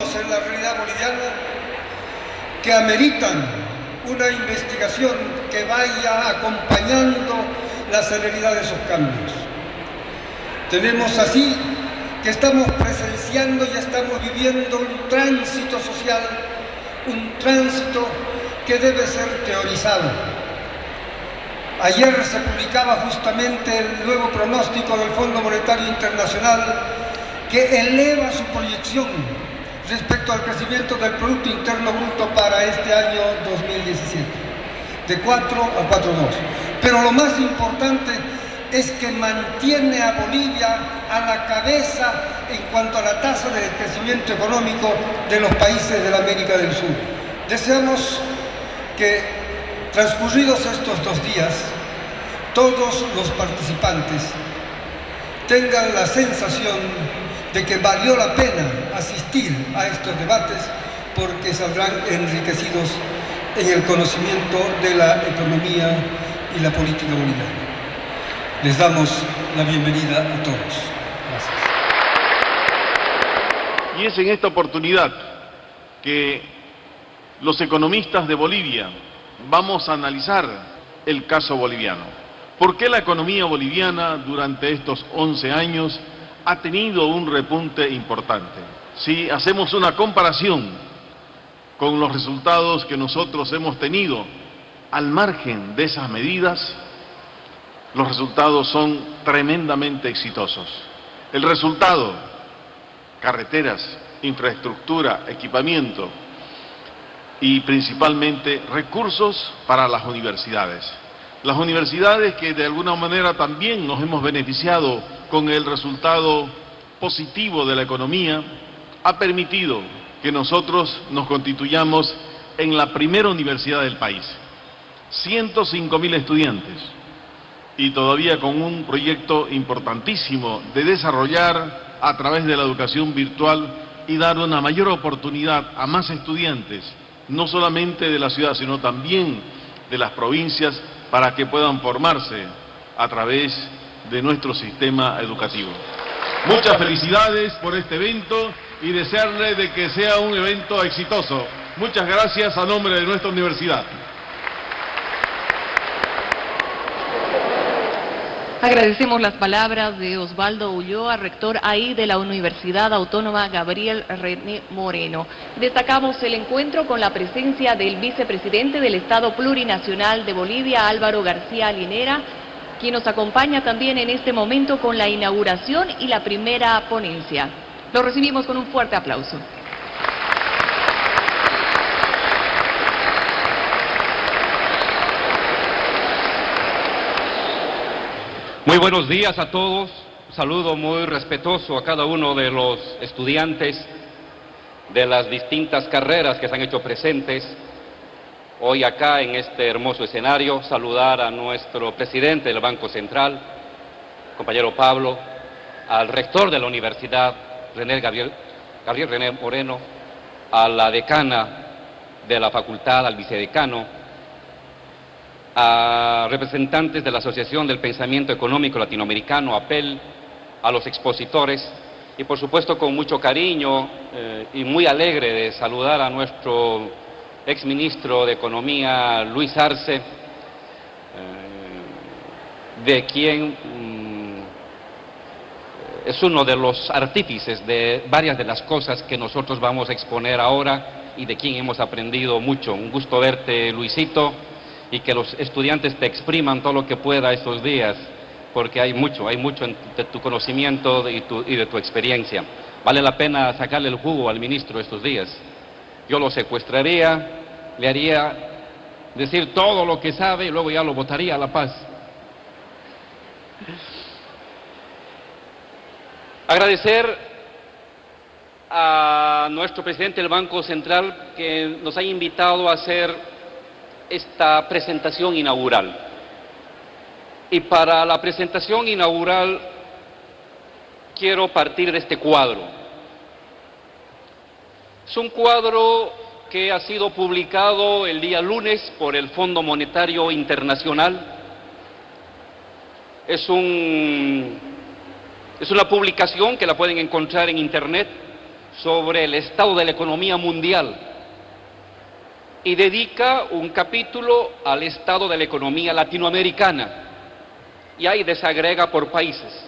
en la realidad boliviana que ameritan una investigación que vaya acompañando la celeridad de esos cambios. Tenemos así que estamos presenciando y estamos viviendo un tránsito social, un tránsito que debe ser teorizado. Ayer se publicaba justamente el nuevo pronóstico del Fondo Monetario Internacional que eleva su proyección respecto al crecimiento del Producto Interno Bruto para este año 2017, de 4 a 4,2. Pero lo más importante es que mantiene a Bolivia a la cabeza en cuanto a la tasa de crecimiento económico de los países de la América del Sur. Deseamos que, transcurridos estos 2 días, todos los participantes tengan la sensación de que valió la pena asistir a estos debates porque saldrán enriquecidos en el conocimiento de la economía y la política boliviana. Les damos la bienvenida a todos. Gracias. Y es en esta oportunidad que los economistas de Bolivia vamos a analizar el caso boliviano. ¿Por qué la economía boliviana durante estos 11 años ha tenido un repunte importante? Si hacemos una comparación con los resultados que nosotros hemos tenido al margen de esas medidas, los resultados son tremendamente exitosos. El resultado: carreteras, infraestructura, equipamiento y principalmente recursos para las universidades. Las universidades que de alguna manera también nos hemos beneficiado con el resultado positivo de la economía, ha permitido que nosotros nos constituyamos en la primera universidad del país. 105.000 estudiantes y todavía con un proyecto importantísimo de desarrollar a través de la educación virtual y dar una mayor oportunidad a más estudiantes, no solamente de la ciudad, sino también de las provincias, para que puedan formarse a través de nuestro sistema educativo. Muchas felicidades por este evento y desearle de que sea un evento exitoso. Muchas gracias a nombre de nuestra universidad. Agradecemos las palabras de Osvaldo Ulloa, rector ahí de la Universidad Autónoma Gabriel René Moreno. Destacamos el encuentro con la presencia del vicepresidente del Estado Plurinacional de Bolivia, Álvaro García Linera, quien nos acompaña también en este momento con la inauguración y la primera ponencia. Lo recibimos con un fuerte aplauso. Muy buenos días a todos. Saludo muy respetuoso a cada uno de los estudiantes de las distintas carreras que se han hecho presentes hoy acá en este hermoso escenario. Saludar a nuestro presidente del Banco Central, compañero Pablo, al rector de la universidad, Gabriel René Moreno, a la decana de la facultad, al vicedecano, a representantes de la Asociación del Pensamiento Económico Latinoamericano, APEL, a los expositores, y por supuesto con mucho cariño y muy alegre de saludar a nuestro exministro de Economía, Luis Arce, de quien es uno de los artífices de varias de las cosas que nosotros vamos a exponer ahora y de quien hemos aprendido mucho. Un gusto verte, Luisito, y que los estudiantes te expriman todo lo que pueda estos días, porque hay mucho de tu conocimiento y de tu experiencia. Vale la pena sacarle el jugo al ministro estos días. Yo lo secuestraría, le haría decir todo lo que sabe y luego ya lo botaría a La Paz. Agradecer a nuestro presidente del Banco Central que nos ha invitado a hacer esta presentación inaugural. Y para la presentación inaugural quiero partir de este cuadro. Es un cuadro que ha sido publicado el día lunes por el Fondo Monetario Internacional. Es una publicación que la pueden encontrar en internet sobre el estado de la economía mundial y dedica un capítulo al estado de la economía latinoamericana y ahí desagrega por países.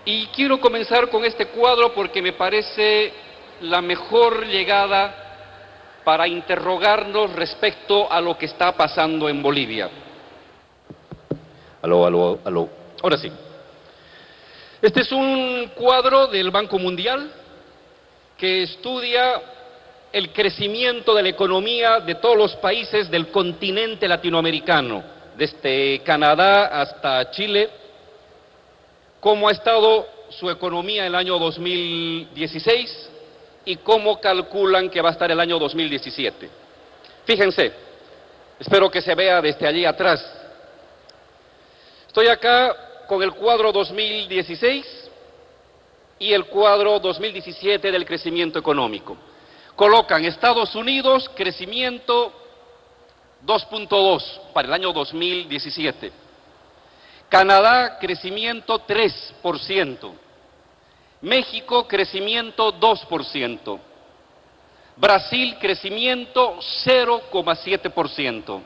Y quiero comenzar con este cuadro porque me parece la mejor llegada para interrogarnos respecto a lo que está pasando en Bolivia. Aló. Ahora sí. Este es un cuadro del Banco Mundial que estudia el crecimiento de la economía de todos los países del continente latinoamericano, desde Canadá hasta Chile, cómo ha estado su economía en el año 2016 y cómo calculan que va a estar el año 2017. Fíjense, espero que se vea desde allí atrás. Estoy acá con el cuadro 2016 y el cuadro 2017 del crecimiento económico. Colocan Estados Unidos, crecimiento 2.2 para el año 2017. Canadá, crecimiento 3%. México, crecimiento 2%. Brasil, crecimiento 0,7%.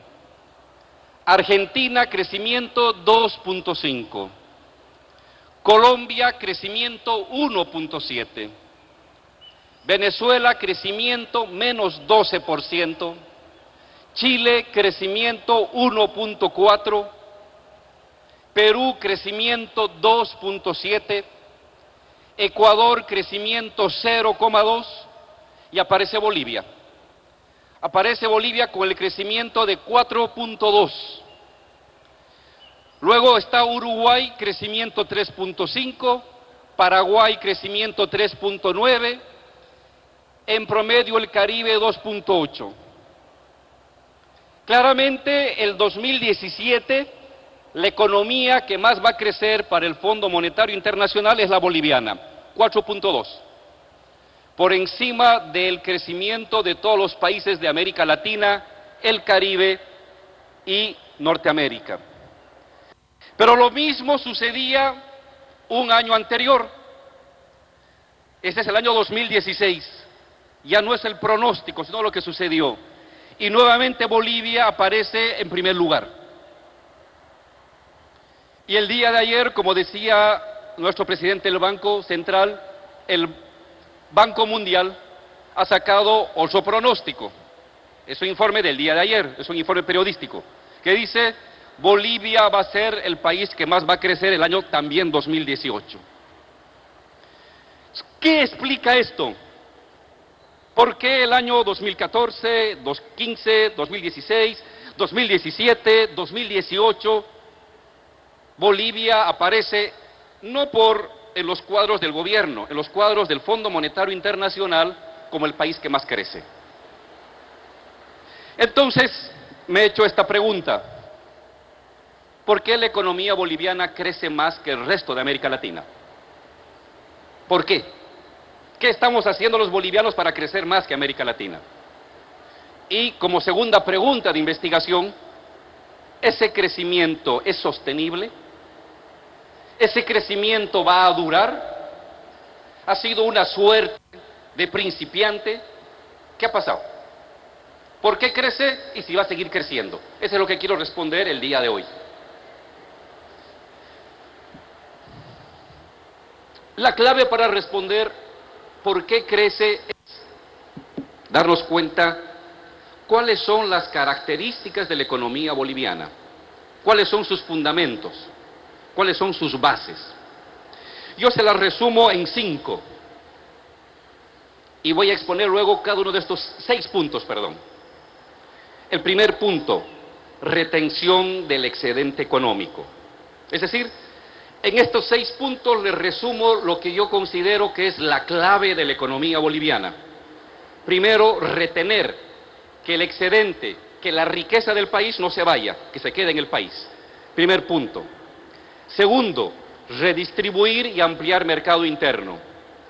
Argentina, crecimiento 2.5%. Colombia, crecimiento 1.7%. Venezuela, crecimiento menos 12%. Chile, crecimiento 1.4%. Perú, crecimiento 2.7%. Ecuador, crecimiento 0,2%. Y aparece Bolivia. Aparece Bolivia con el crecimiento de 4.2%. Luego está Uruguay, crecimiento 3.5%. Paraguay, crecimiento 3.9%. En promedio el Caribe 2.8%. Claramente el 2017, la economía que más va a crecer para el Fondo Monetario Internacional es la boliviana, 4.2%. Por encima del crecimiento de todos los países de América Latina, el Caribe y Norteamérica. Pero lo mismo sucedía un año anterior. Este es el año 2016. Ya no es el pronóstico, sino lo que sucedió. Y nuevamente Bolivia aparece en primer lugar. Y el día de ayer, como decía nuestro presidente del Banco Central, el Banco Mundial ha sacado otro pronóstico. Es un informe del día de ayer, es un informe periodístico, que dice Bolivia va a ser el país que más va a crecer el año también 2018. ¿Qué explica esto? ¿Por qué el año 2014, 2015, 2016, 2017, 2018, Bolivia aparece no en los cuadros del gobierno, en los cuadros del Fondo Monetario Internacional como el país que más crece? Entonces, me he hecho esta pregunta. ¿Por qué la economía boliviana crece más que el resto de América Latina? ¿Por qué? ¿Qué estamos haciendo los bolivianos para crecer más que América Latina? Y como segunda pregunta de investigación, ¿ese crecimiento es sostenible? ¿Ese crecimiento va a durar? ¿Ha sido una suerte de principiante? ¿Qué ha pasado? ¿Por qué crece y si va a seguir creciendo? Eso es lo que quiero responder el día de hoy. La clave para responder por qué crece es darnos cuenta cuáles son las características de la economía boliviana, cuáles son sus fundamentos, cuáles son sus bases. Yo se las resumo en 5 y voy a exponer luego cada uno de estos 6 puntos, El primer punto, retención del excedente económico. Es decir, en estos 6 puntos les resumo lo que yo considero que es la clave de la economía boliviana. Primero, retener que el excedente, que la riqueza del país no se vaya, que se quede en el país. Primer punto. Segundo, redistribuir y ampliar mercado interno.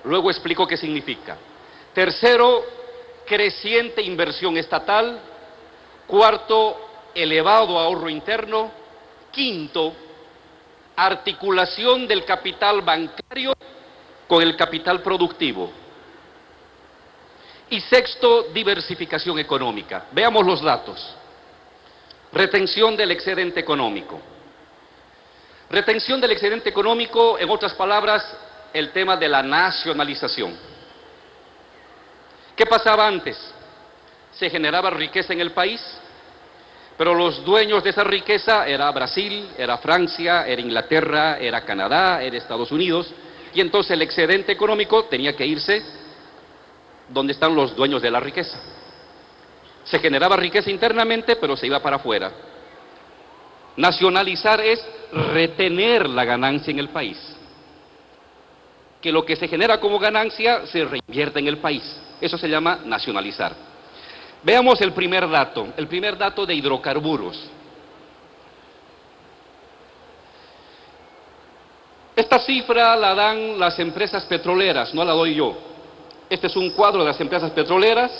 Luego explico qué significa. Tercero, creciente inversión estatal. Cuarto, elevado ahorro interno. Quinto, articulación del capital bancario con el capital productivo. Y sexto, diversificación económica. Veamos los datos. Retención del excedente económico. Retención del excedente económico, en otras palabras, el tema de la nacionalización. ¿Qué pasaba antes? Se generaba riqueza en el país, pero los dueños de esa riqueza era Brasil, era Francia, era Inglaterra, era Canadá, era Estados Unidos, y entonces el excedente económico tenía que irse donde están los dueños de la riqueza. Se generaba riqueza internamente, pero se iba para afuera. Nacionalizar es retener la ganancia en el país. Que lo que se genera como ganancia se reinvierte en el país. Eso se llama nacionalizar. Veamos el primer dato de hidrocarburos. Esta cifra la dan las empresas petroleras, no la doy yo. Este es un cuadro de las empresas petroleras,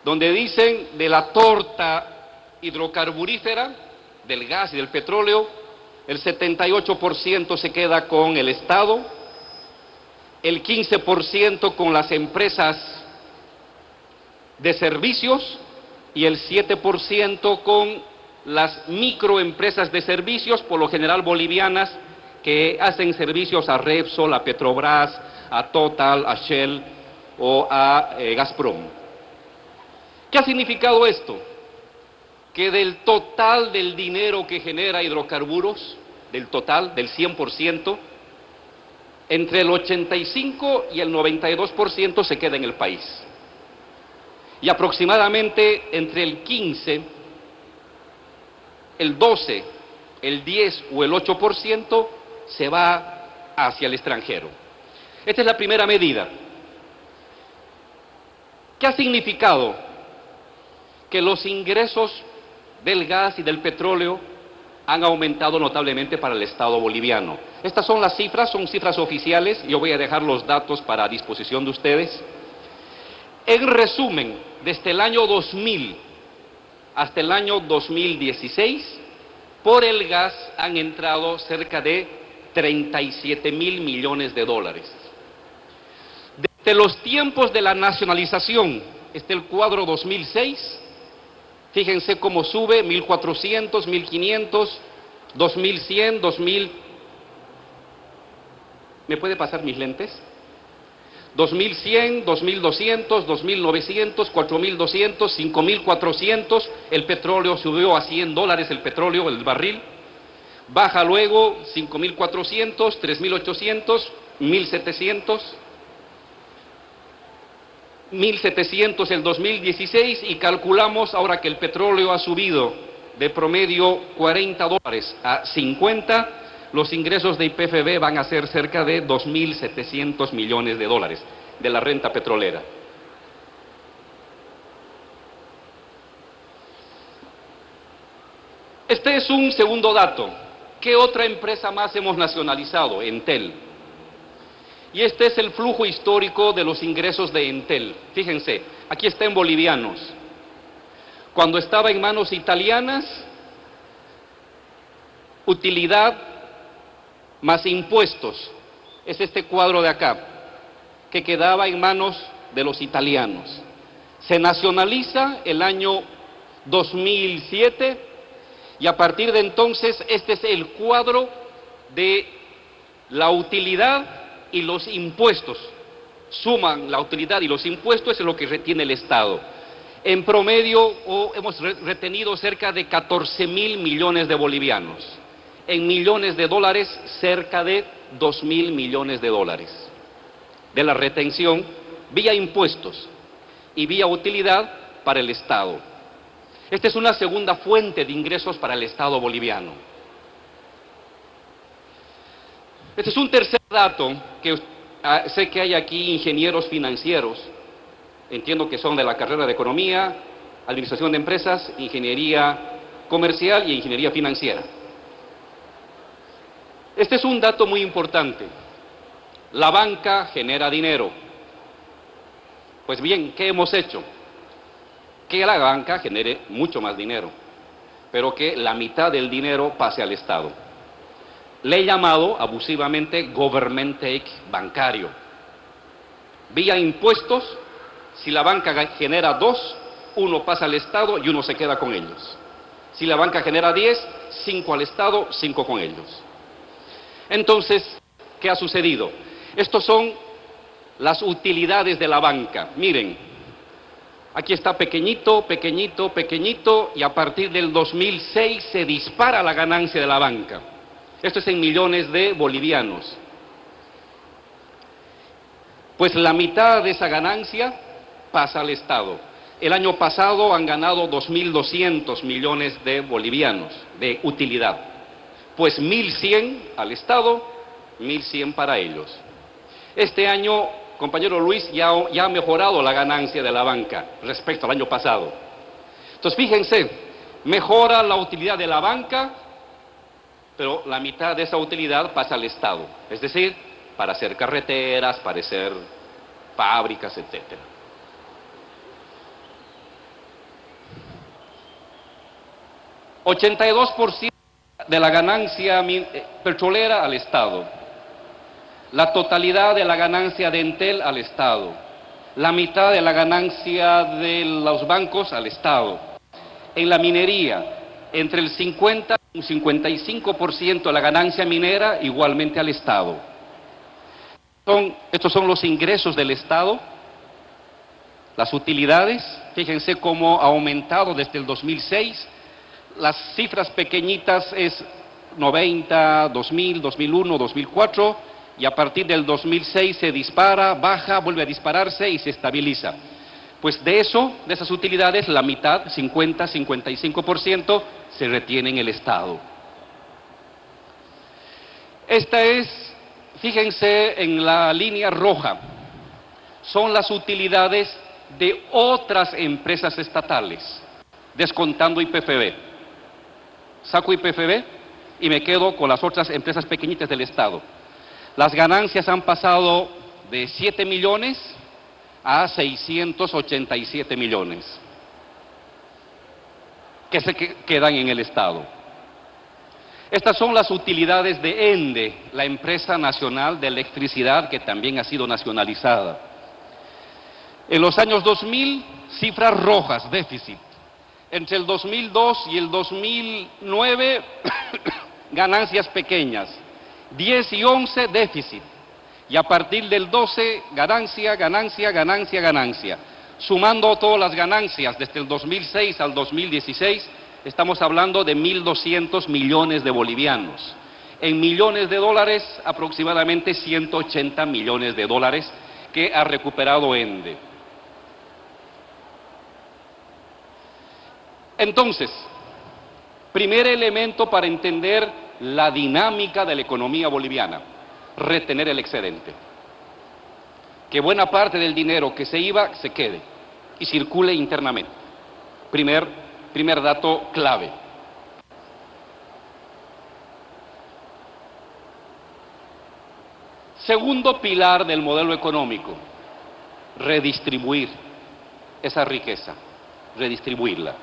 donde dicen de la torta hidrocarburífera, del gas y del petróleo, el 78% se queda con el Estado, el 15% con las empresas de servicios y el 7% con las microempresas de servicios, por lo general bolivianas, que hacen servicios a Repsol, a Petrobras, a Total, a Shell o a Gazprom. ¿Qué ha significado esto? Que del total del dinero que genera hidrocarburos, del total, del 100%, entre el 85 y el 92% se queda en el país. Y aproximadamente entre el 15, el 12, el 10 o el 8% se va hacia el extranjero. Esta es la primera medida. ¿Qué ha significado? Que los ingresos del gas y del petróleo han aumentado notablemente para el Estado boliviano. Estas son las cifras, son cifras oficiales. Yo voy a dejar los datos para disposición de ustedes. En resumen, desde el año 2000 hasta el año 2016, por el gas han entrado cerca de 37.000 millones de dólares. Desde los tiempos de la nacionalización, este es el cuadro 2006, fíjense cómo sube, 1.400, 1.500, 2.100, 2.000... ¿Me puede pasar mis lentes? 2.100, 2.200, 2.900, 4.200, 5.400, el petróleo subió a $100 el petróleo, el barril, baja luego 5.400, 3.800, 1.700, 1.700 el 2016 y calculamos ahora que el petróleo ha subido de promedio $40 a 50, los ingresos de YPFB van a ser cerca de 2.700 millones de dólares de la renta petrolera. Este es un segundo dato. ¿Qué otra empresa más hemos nacionalizado? Entel. Y este es el flujo histórico de los ingresos de Entel. Fíjense, aquí está en bolivianos. Cuando estaba en manos italianas, utilidad más impuestos. Es este cuadro de acá, que quedaba en manos de los italianos. Se nacionaliza el año 2007 y a partir de entonces este es el cuadro de la utilidad y los impuestos. Suman la utilidad y los impuestos, es lo que retiene el Estado. En promedio hemos retenido cerca de 14.000 millones de bolivianos. En millones de dólares, cerca de 2.000 millones de dólares. De la retención vía impuestos y vía utilidad para el Estado. Esta es una segunda fuente de ingresos para el Estado boliviano. Este es un tercer dato que sé que hay aquí ingenieros financieros. Entiendo que son de la carrera de Economía, Administración de Empresas, Ingeniería Comercial y Ingeniería Financiera. Este es un dato muy importante. La banca genera dinero. Pues bien, ¿qué hemos hecho? Que la banca genere mucho más dinero, pero que la mitad del dinero pase al Estado. Le he llamado abusivamente government take bancario. Vía impuestos, si la banca genera 2, 1 pasa al Estado y 1 se queda con ellos. Si la banca genera 10, 5 al Estado, 5 con ellos. Entonces, ¿qué ha sucedido? Estos son las utilidades de la banca. Miren, aquí está pequeñito, pequeñito, pequeñito, y a partir del 2006 se dispara la ganancia de la banca. Esto es en millones de bolivianos. Pues la mitad de esa ganancia pasa al Estado. El año pasado han ganado 2.200 millones de bolivianos de utilidad. Pues 1.100 al Estado, 1.100 para ellos. Este año, compañero Luis, ya ha mejorado la ganancia de la banca respecto al año pasado. Entonces, fíjense, mejora la utilidad de la banca, pero la mitad de esa utilidad pasa al Estado. Es decir, para hacer carreteras, para hacer fábricas, etcétera. $82% de la ganancia petrolera al Estado, la totalidad de la ganancia de Entel al Estado, la mitad de la ganancia de los bancos al Estado. En la minería, entre el 50 y un 55% de la ganancia minera igualmente al Estado. Estos son los ingresos del Estado, las utilidades. Fíjense cómo ha aumentado desde el 2006. Las cifras pequeñitas es 90, 2000, 2001, 2004, y a partir del 2006 se dispara, baja, vuelve a dispararse y se estabiliza. Pues de esas utilidades, la mitad, 50, 55%, se retiene en el Estado. Esta es, fíjense en la línea roja, son las utilidades de otras empresas estatales, descontando IPFB. Saco IPFB y me quedo con las otras empresas pequeñitas del Estado. Las ganancias han pasado de 7 millones a 687 millones que se quedan en el Estado. Estas son las utilidades de ENDE, la empresa nacional de electricidad que también ha sido nacionalizada. En los años 2000, cifras rojas, déficit. Entre el 2002 y el 2009, ganancias pequeñas. 10 y 11, déficit. Y a partir del 12, ganancia, ganancia, ganancia, ganancia. Sumando todas las ganancias desde el 2006 al 2016, estamos hablando de 1.200 millones de bolivianos. En millones de dólares, aproximadamente 180 millones de dólares que ha recuperado ENDE. Entonces, primer elemento para entender la dinámica de la economía boliviana, retener el excedente. Que buena parte del dinero que se iba, se quede y circule internamente. Primer dato clave. Segundo pilar del modelo económico, redistribuir esa riqueza, redistribuirla.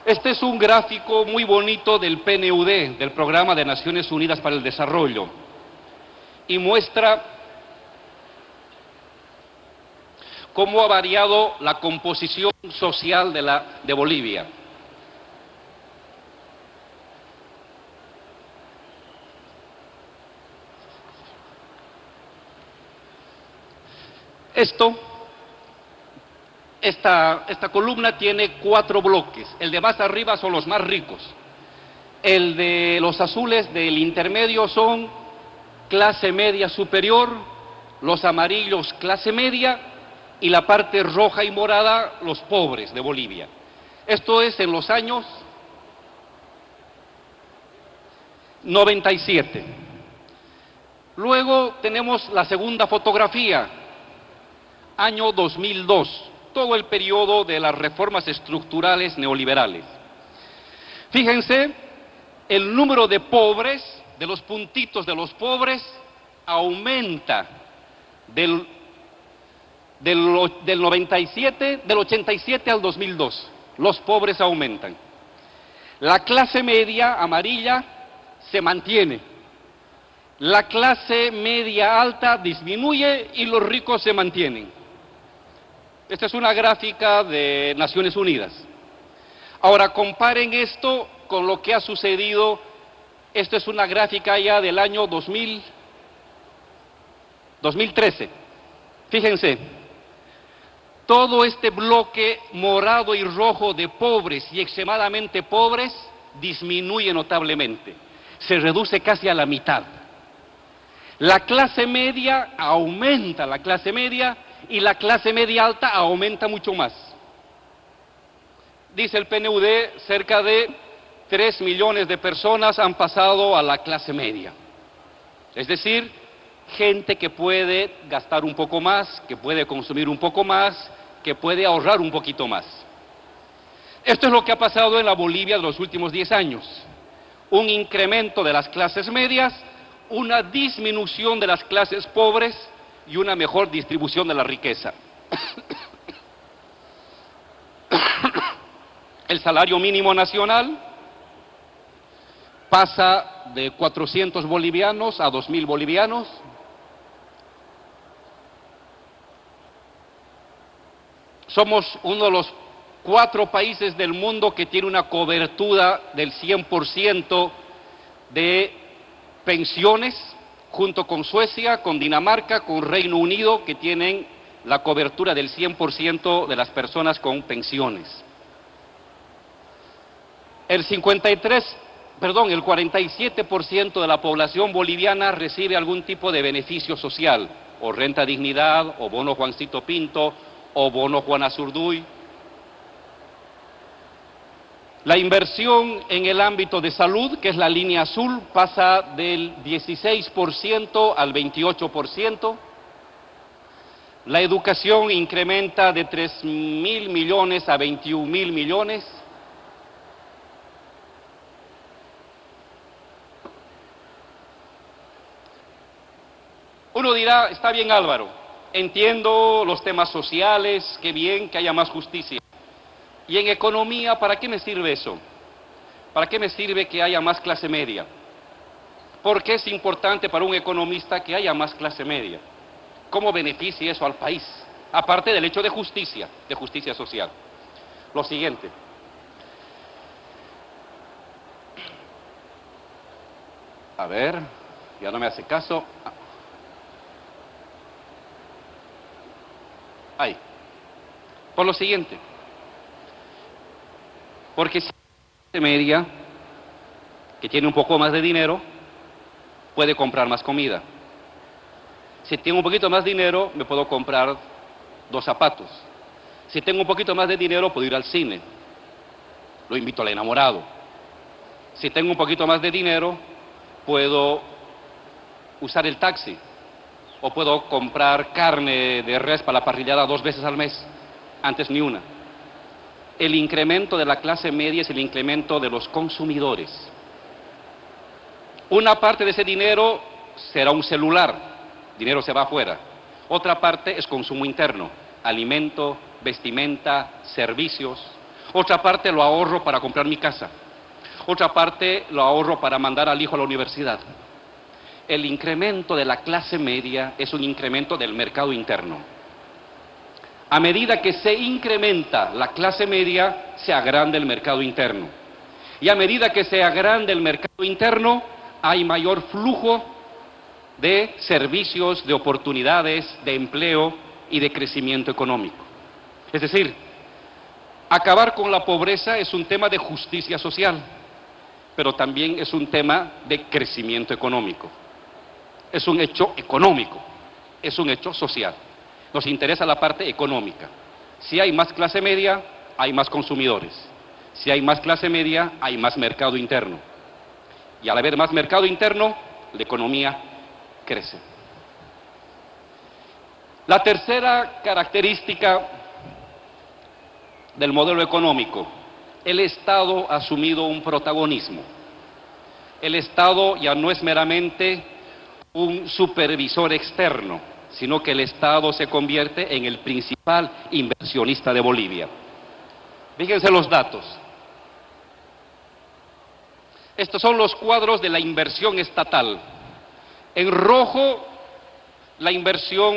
Este es un gráfico muy bonito del PNUD, del Programa de Naciones Unidas para el Desarrollo, y muestra cómo ha variado la composición social de Bolivia. Esta columna tiene 4 bloques. El de más arriba son los más ricos. El de los azules del intermedio son clase media superior, los amarillos clase media y la parte roja y morada los pobres de Bolivia. Esto es en los años 97. Luego tenemos la segunda fotografía, año 2002. Todo el periodo de las reformas estructurales neoliberales. Fíjense, el número de pobres, de los puntitos de los pobres, aumenta del 87 al 2002. Los pobres aumentan. La clase media, amarilla, se mantiene. La clase media alta disminuye y los ricos se mantienen. Esta es una gráfica de Naciones Unidas. Ahora comparen esto con lo que ha sucedido. Esto es una gráfica ya del año 2013. Fíjense, todo este bloque morado y rojo de pobres y extremadamente pobres disminuye notablemente. Se reduce casi a la mitad. La clase media aumenta, la clase media, y la clase media alta aumenta mucho más. Dice el PNUD, cerca de 3 millones de personas han pasado a la clase media. Es decir, gente que puede gastar un poco más, que puede consumir un poco más, que puede ahorrar un poquito más. Esto es lo que ha pasado en la Bolivia de los últimos 10 años. Un incremento de las clases medias, una disminución de las clases pobres y una mejor distribución de la riqueza. El salario mínimo nacional pasa de 400 bolivianos a 2.000 bolivianos. Somos uno de los 4 países del mundo que tiene una cobertura del 100% de pensiones, junto con Suecia, con Dinamarca, con Reino Unido, que tienen la cobertura del 100% de las personas con pensiones. El 47% de la población boliviana recibe algún tipo de beneficio social, o renta dignidad, o bono Juancito Pinto, o bono Juana Zurduy. La inversión en el ámbito de salud, que es la línea azul, pasa del 16% al 28%. La educación incrementa de 3.000 millones a 21.000 millones. Uno dirá, está bien Álvaro, entiendo los temas sociales, qué bien que haya más justicia. Y en economía, ¿para qué me sirve eso? ¿Para qué me sirve que haya más clase media? ¿Por qué es importante para un economista que haya más clase media? ¿Cómo beneficia eso al país? Aparte del hecho de justicia social. Lo siguiente. A ver, ya no me hace caso. Ahí. Por lo siguiente. Porque si la clase media, que tiene un poco más de dinero, puede comprar más comida. Si tengo un poquito más de dinero, me puedo comprar 2 zapatos. Si tengo un poquito más de dinero, puedo ir al cine. Lo invito al enamorado. Si tengo un poquito más de dinero, puedo usar el taxi. O puedo comprar carne de res para la parrillada 2 veces al mes. Antes ni una. El incremento de la clase media es el incremento de los consumidores. Una parte de ese dinero será un celular, dinero se va afuera. Otra parte es consumo interno, alimento, vestimenta, servicios. Otra parte lo ahorro para comprar mi casa. Otra parte lo ahorro para mandar al hijo a la universidad. El incremento de la clase media es un incremento del mercado interno. A medida que se incrementa la clase media, se agranda el mercado interno. Y a medida que se agranda el mercado interno, hay mayor flujo de servicios, de oportunidades, de empleo y de crecimiento económico. Es decir, acabar con la pobreza es un tema de justicia social, pero también es un tema de crecimiento económico. Es un hecho económico, es un hecho social. Nos interesa la parte económica. Si hay más clase media, hay más consumidores. Si hay más clase media, hay más mercado interno. Y al haber más mercado interno, la economía crece. La tercera característica del modelo económico, el Estado ha asumido un protagonismo. El Estado ya no es meramente un supervisor externo, sino que el Estado se convierte en el principal inversionista de Bolivia. Fíjense los datos. Estos son los cuadros de la inversión estatal. En rojo, la inversión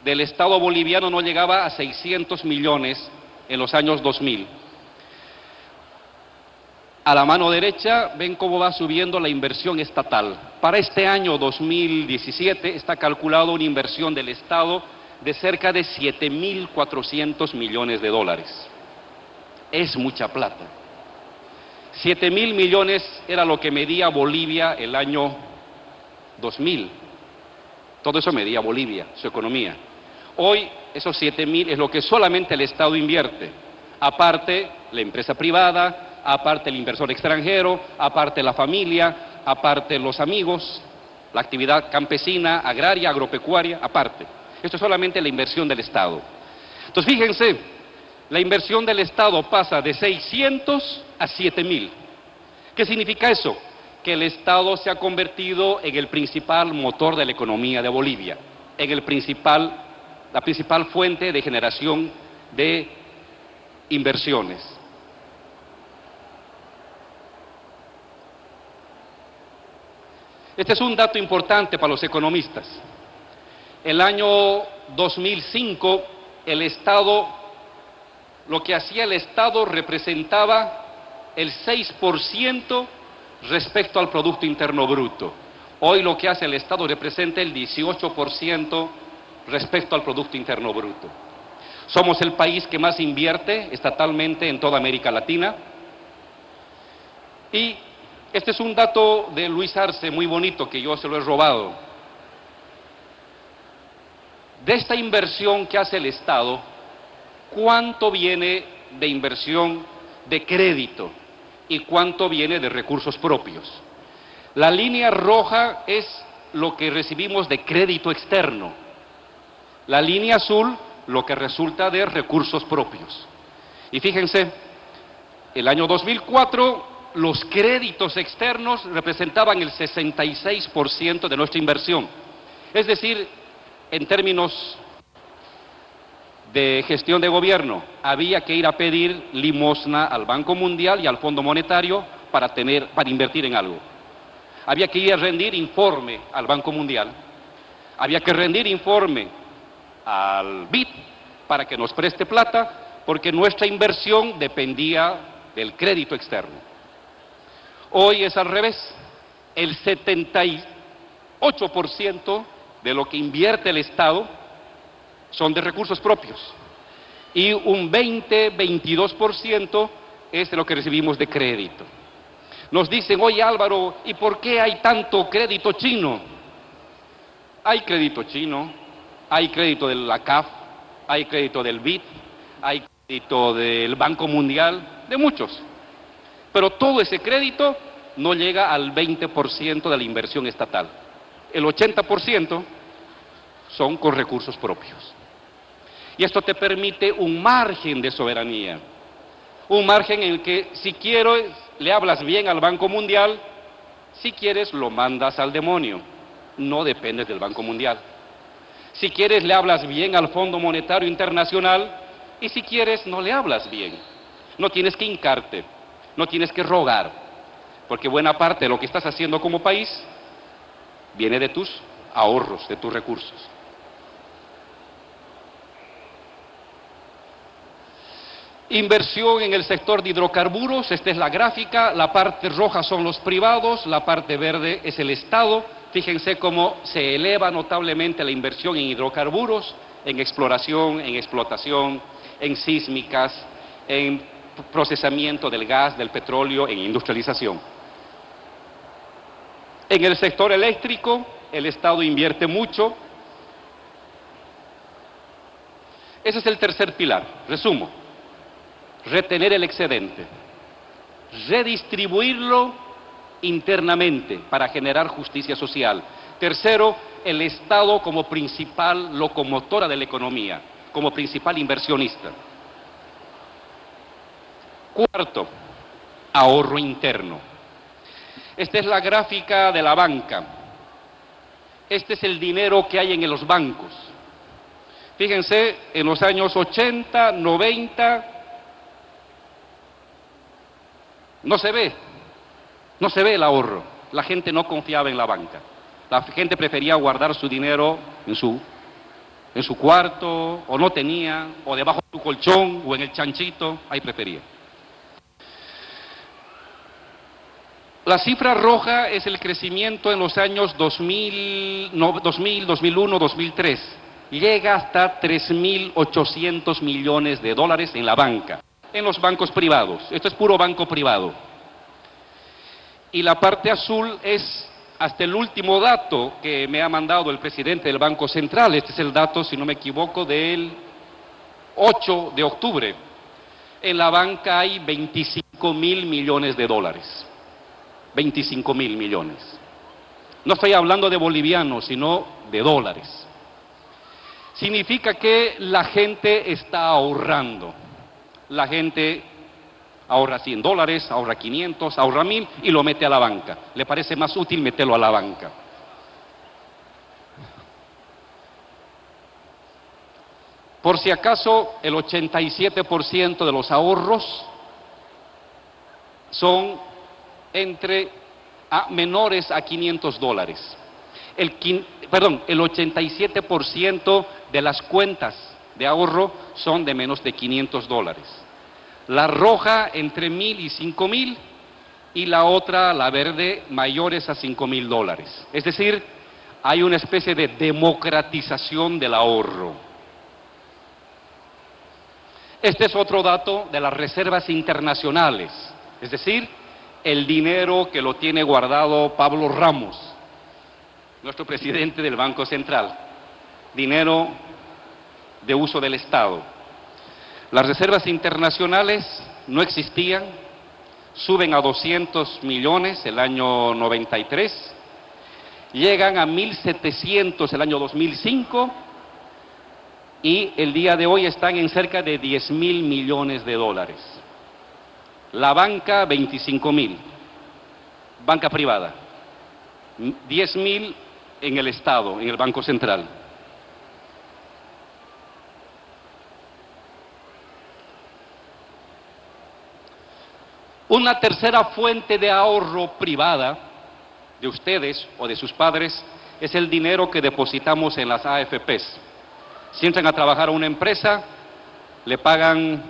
del Estado boliviano no llegaba a 600 millones en los años 2000. A la mano derecha ven cómo va subiendo la inversión estatal. Para este año 2017 está calculado una inversión del Estado de cerca de 7.400 millones de dólares. Es mucha plata. 7.000 millones era lo que medía Bolivia el año 2000. Todo eso medía Bolivia, su economía. Hoy esos 7.000 es lo que solamente el Estado invierte. Aparte la empresa privada, aparte el inversor extranjero, aparte la familia, aparte los amigos, la actividad campesina, agraria, agropecuaria, aparte. Esto es solamente la inversión del Estado. Entonces fíjense, la inversión del Estado pasa de 600 a 7.000. ¿Qué significa eso? Que el Estado se ha convertido en el principal motor de la economía de Bolivia, en la principal fuente de generación de inversiones. Este es un dato importante para los economistas. El año 2005, lo que hacía el Estado representaba el 6% respecto al Producto Interno Bruto. Hoy lo que hace el Estado representa el 18% respecto al Producto Interno Bruto. Somos el país que más invierte estatalmente en toda América Latina. Y este es un dato de Luis Arce muy bonito que yo se lo he robado. De esta inversión que hace el Estado, ¿cuánto viene de inversión de crédito y cuánto viene de recursos propios? La línea roja es lo que recibimos de crédito externo. La línea azul, lo que resulta de recursos propios. Y fíjense, el año 2004, los créditos externos representaban el 66% de nuestra inversión. Es decir, en términos de gestión de gobierno, había que ir a pedir limosna al Banco Mundial y al Fondo Monetario para invertir en algo. Había que ir a rendir informe al Banco Mundial, había que rendir informe al BID para que nos preste plata, porque nuestra inversión dependía del crédito externo. Hoy es al revés, el 78% de lo que invierte el Estado son de recursos propios y un 20-22% es de lo que recibimos de crédito. Nos dicen, oye Álvaro, ¿y por qué hay tanto crédito chino? Hay crédito chino, hay crédito de la CAF, hay crédito del BID, hay crédito del Banco Mundial, de muchos. Pero todo ese crédito no llega al 20% de la inversión estatal. El 80% son con recursos propios. Y esto te permite un margen de soberanía. Un margen en el que si quieres le hablas bien al Banco Mundial, si quieres lo mandas al demonio. No dependes del Banco Mundial. Si quieres le hablas bien al Fondo Monetario Internacional y si quieres no le hablas bien. No tienes que hincarte, no tienes que rogar, porque buena parte de lo que estás haciendo como país viene de tus ahorros, de tus recursos. Inversión en el sector de hidrocarburos, esta es la gráfica, la parte roja son los privados, la parte verde es el Estado. Fíjense cómo se eleva notablemente la inversión en hidrocarburos, en exploración, en explotación, en sísmicas, en procesamiento del gas, del petróleo, en industrialización. En el sector eléctrico, el Estado invierte mucho. Ese es el tercer pilar, resumo. Retener el excedente, redistribuirlo internamente para generar justicia social. Tercero, el Estado como principal locomotora de la economía, como principal inversionista. Cuarto, ahorro interno. Esta es la gráfica de la banca. Este es el dinero que hay en los bancos. Fíjense, en los años 80, 90, no se ve, No se ve el ahorro. La gente no confiaba en la banca. La gente prefería guardar su dinero en su cuarto, o no tenía, o debajo de su colchón, o en el chanchito, ahí prefería. La cifra roja es el crecimiento en los años 2000, 2001, 2003. Llega hasta 3.800 millones de dólares en la banca, en los bancos privados. Esto es puro banco privado. Y la parte azul es hasta el último dato que me ha mandado el presidente del Banco Central. Este es el dato, si no me equivoco, del 8 de octubre. En la banca hay 25.000 millones de dólares. 25.000 millones. No estoy hablando de bolivianos, sino de dólares. Significa que la gente está ahorrando. La gente ahorra 100 dólares, ahorra 500, ahorra 1.000 y lo mete a la banca. Le parece más útil meterlo a la banca. Por si acaso, el 87% de los ahorros son menores a 500 dólares. El 87% de las cuentas de ahorro son de menos de 500 dólares. La roja entre 1.000 y 5.000 y la otra, la verde, mayores a 5.000 dólares. Es decir, hay una especie de democratización del ahorro. Este es otro dato de las reservas internacionales, es decir, el dinero que lo tiene guardado Pablo Ramos, nuestro presidente del Banco Central, dinero de uso del Estado. Las reservas internacionales no existían, suben a 200 millones el año 93, llegan a 1.700 el año 2005 y el día de hoy están en cerca de 10.000 millones de dólares. La banca, 25.000, banca privada, 10.000 en el Estado, en el Banco Central. Una tercera fuente de ahorro privada de ustedes o de sus padres es el dinero que depositamos en las AFPs. Si entran a trabajar a una empresa, le pagan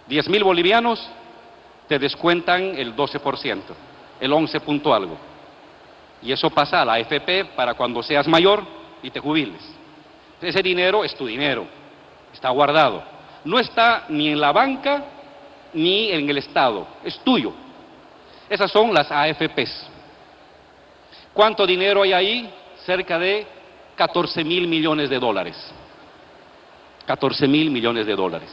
10.000 bolivianos, te descuentan el 12%, el 11 punto algo. Y eso pasa a la AFP para cuando seas mayor y te jubiles. Ese dinero es tu dinero, está guardado. No está ni en la banca ni en el Estado, es tuyo. Esas son las AFPs. ¿Cuánto dinero hay ahí? Cerca de 14.000 millones de dólares. 14.000 millones de dólares.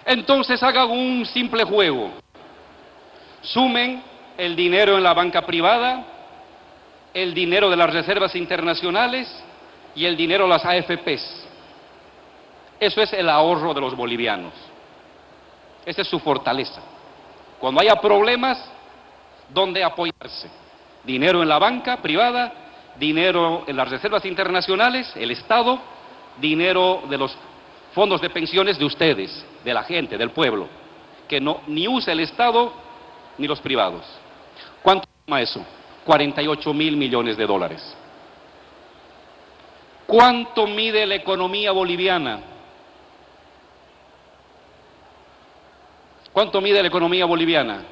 Entonces hagan un simple juego. Sumen el dinero en la banca privada, el dinero de las reservas internacionales y el dinero de las AFPs. Eso es el ahorro de los bolivianos. Esa es su fortaleza. Cuando haya problemas, ¿dónde apoyarse? Dinero en la banca privada, dinero en las reservas internacionales, el Estado, dinero de los fondos de pensiones de ustedes, de la gente, del pueblo, que no ni usa el Estado ni los privados. ¿Cuánto toma eso? 48.000 millones de dólares. ¿Cuánto mide la economía boliviana? ¿Cuánto mide la economía boliviana?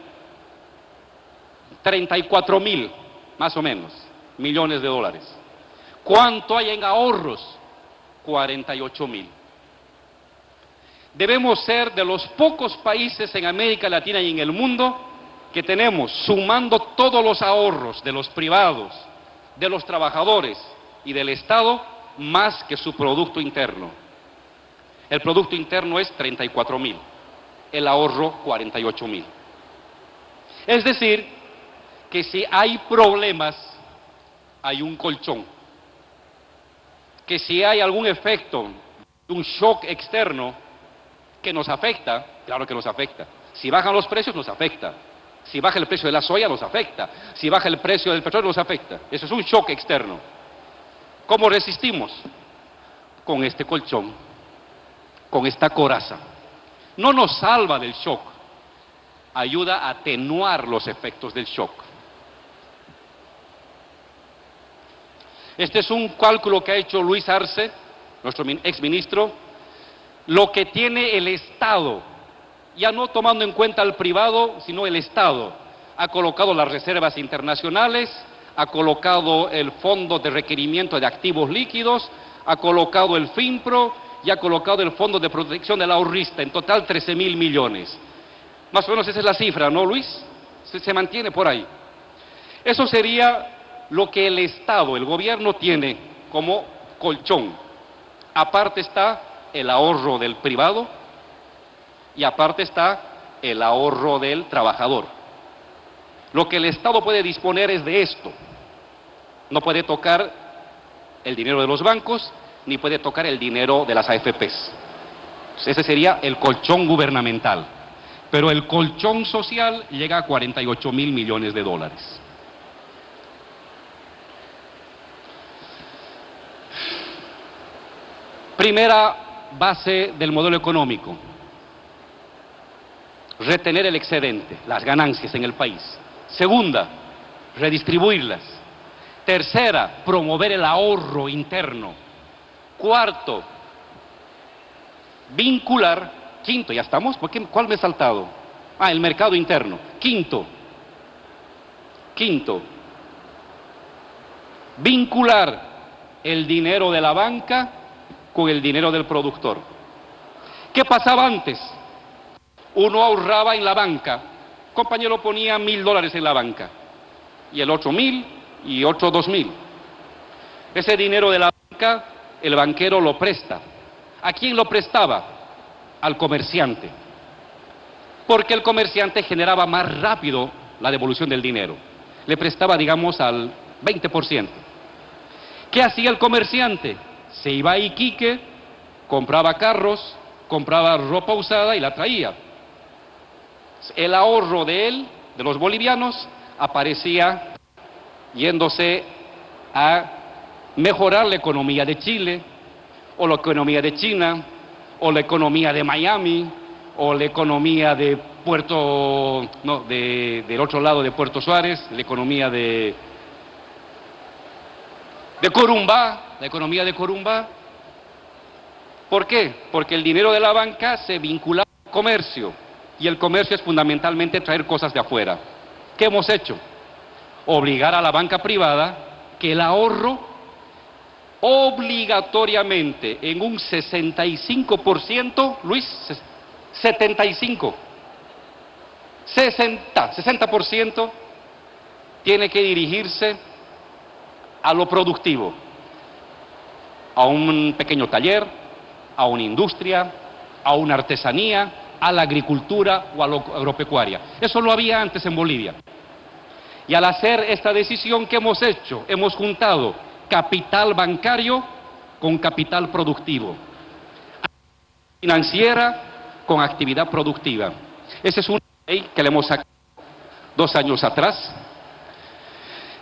34.000, más o menos, millones de dólares. ¿Cuánto hay en ahorros? 48.000. Debemos ser de los pocos países en América Latina y en el mundo que tenemos, sumando todos los ahorros de los privados, de los trabajadores y del Estado, más que su Producto Interno. El Producto Interno es 34.000, el ahorro 48.000. Es decir, que si hay problemas, hay un colchón. Que si hay algún efecto, un shock externo que nos afecta, claro que nos afecta. Si bajan los precios, nos afecta. Si baja el precio de la soya, nos afecta. Si baja el precio del petróleo, nos afecta. Eso es un shock externo. ¿Cómo resistimos? Con este colchón, con esta coraza. no nos salva del shock, ayuda a atenuar los efectos del shock. Este es un cálculo que ha hecho Luis Arce, nuestro exministro, lo que tiene el Estado, ya no tomando en cuenta al privado, sino el Estado. Ha colocado las reservas internacionales, ha colocado el Fondo de Requerimiento de Activos Líquidos, ha colocado el FINPRO y ha colocado el Fondo de Protección del Ahorrista, en total 13.000 millones. Más o menos esa es la cifra, ¿no, Luis? Se mantiene por ahí. Eso sería lo que el Estado, el gobierno tiene como colchón. Aparte está el ahorro del privado y aparte está el ahorro del trabajador. Lo que el Estado puede disponer es de esto. No puede tocar el dinero de los bancos, ni puede tocar el dinero de las AFPs. Ese sería el colchón gubernamental. Pero el colchón social llega a 48.000 millones de dólares. Primera base del modelo económico: retener el excedente, las ganancias en el país. Segunda, redistribuirlas. Tercera, promover el ahorro interno. Cuarto, vincular. Quinto, ¿ya estamos? ¿Cuál me he saltado? El mercado interno. Quinto, vincular el dinero de la banca con el dinero del productor. ¿Qué pasaba antes? Uno ahorraba en la banca, compañero ponía $1.000 en la banca, y el otro 1.000 y otro 2.000. Ese dinero de la banca, el banquero lo presta. ¿A quién lo prestaba? Al comerciante, porque el comerciante generaba más rápido la devolución del dinero. Le prestaba, digamos, al 20%. ¿Qué hacía el comerciante? Se iba a Iquique, compraba carros, compraba ropa usada y la traía. El ahorro de él, de los bolivianos, aparecía yéndose a mejorar la economía de Chile, o la economía de China, o la economía de Miami, o la economía de del otro lado de Puerto Suárez, la economía de Corumbá, la economía de Corumbá. ¿Por qué? Porque el dinero de la banca se vincula al comercio, y el comercio es fundamentalmente traer cosas de afuera. ¿Qué hemos hecho? Obligar a la banca privada que el ahorro obligatoriamente en un 65%, Luis, 60% tiene que dirigirse a lo productivo, a un pequeño taller, a una industria, a una artesanía, a la agricultura o a lo agropecuaria. Eso lo había antes en Bolivia. Y al hacer esta decisión, ¿qué hemos hecho? Hemos juntado capital bancario con capital productivo, financiera con actividad productiva. Esa es una ley que le hemos sacado 2 años atrás.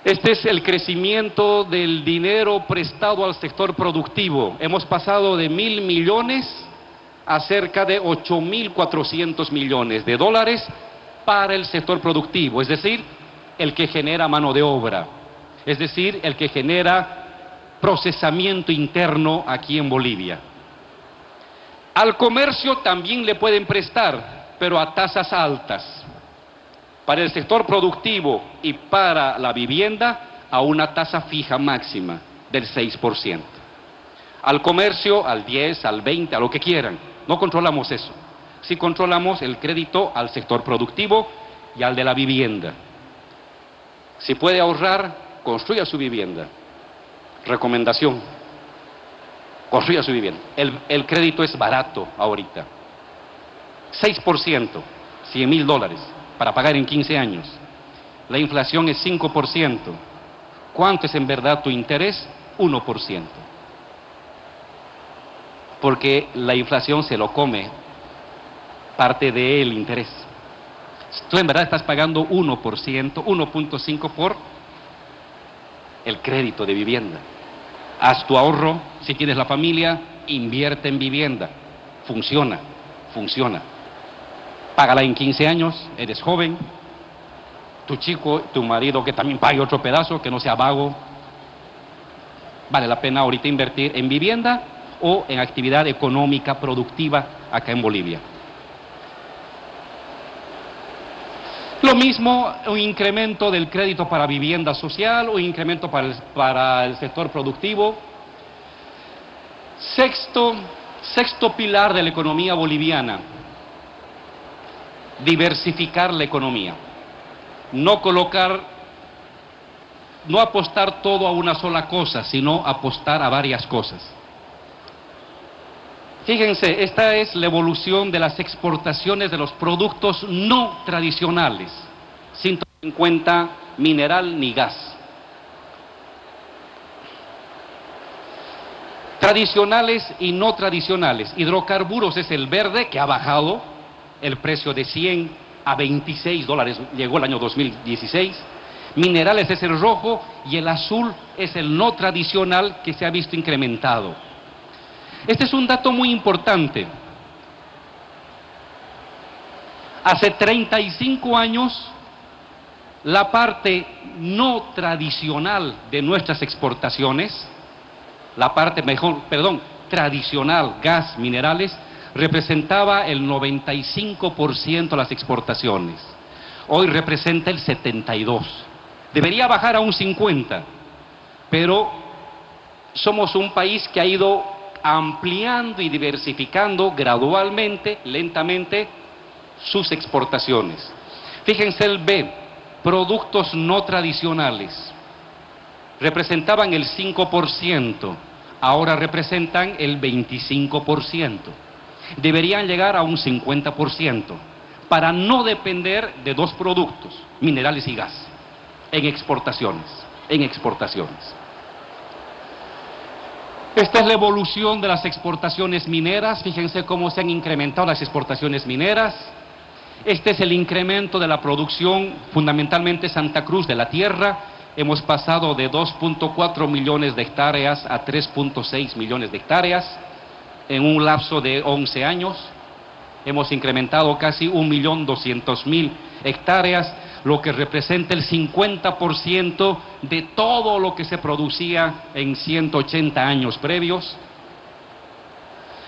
Este es el crecimiento del dinero prestado al sector productivo. Hemos pasado de 1.000 millones a cerca de 8.400 millones de dólares para el sector productivo, es decir, el que genera mano de obra, es decir, el que genera procesamiento interno aquí en Bolivia. Al comercio también le pueden prestar, pero a tasas altas. Para el sector productivo y para la vivienda, a una tasa fija máxima del 6%. Al comercio, al 10, al 20, a lo que quieran. No controlamos eso. Sí controlamos el crédito al sector productivo y al de la vivienda. Si puede ahorrar, construya su vivienda. Recomendación: construya su vivienda. El crédito es barato ahorita. 6%, $100.000 para pagar en 15 años. La inflación es 5%. ¿Cuánto es en verdad tu interés? 1%. Porque la inflación se lo come parte del interés. Tú en verdad estás pagando 1%, 1.5% por el crédito de vivienda. Haz tu ahorro, si tienes la familia, invierte en vivienda. Funciona, funciona. Págala en 15 años, eres joven, tu chico, tu marido que también pague otro pedazo, que no sea vago. Vale la pena ahorita invertir en vivienda o en actividad económica productiva acá en Bolivia. Lo mismo, un incremento del crédito para vivienda social, un incremento para el sector productivo. Sexto pilar de la economía boliviana: diversificar la economía. No apostar todo a una sola cosa, sino apostar a varias cosas. Fíjense, esta es la evolución de las exportaciones de los productos no tradicionales, sin tomar en cuenta mineral ni gas. Tradicionales y no tradicionales. Hidrocarburos es el verde, que ha bajado el precio de 100 a 26 dólares, llegó el año 2016. Minerales es el rojo y el azul es el no tradicional, que se ha visto incrementado. Este es un dato muy importante. Hace 35 años, la parte no tradicional de nuestras exportaciones, tradicional, gas, minerales, representaba el 95% de las exportaciones. Hoy representa el 72%. Debería bajar a un 50%, pero somos un país que ha ido ampliando y diversificando gradualmente, lentamente, sus exportaciones. Fíjense el B, productos no tradicionales. Representaban el 5%, ahora representan el 25%. Deberían llegar a un 50%, para no depender de dos productos, minerales y gas, en exportaciones. Esta es la evolución de las exportaciones mineras. Fíjense cómo se han incrementado las exportaciones mineras. Este es el incremento de la producción, fundamentalmente Santa Cruz, de la tierra. Hemos pasado de 2.4 millones de hectáreas a 3.6 millones de hectáreas en un lapso de 11 años. Hemos incrementado casi 1.200.000 hectáreas, lo que representa el 50% de todo lo que se producía en 180 años previos.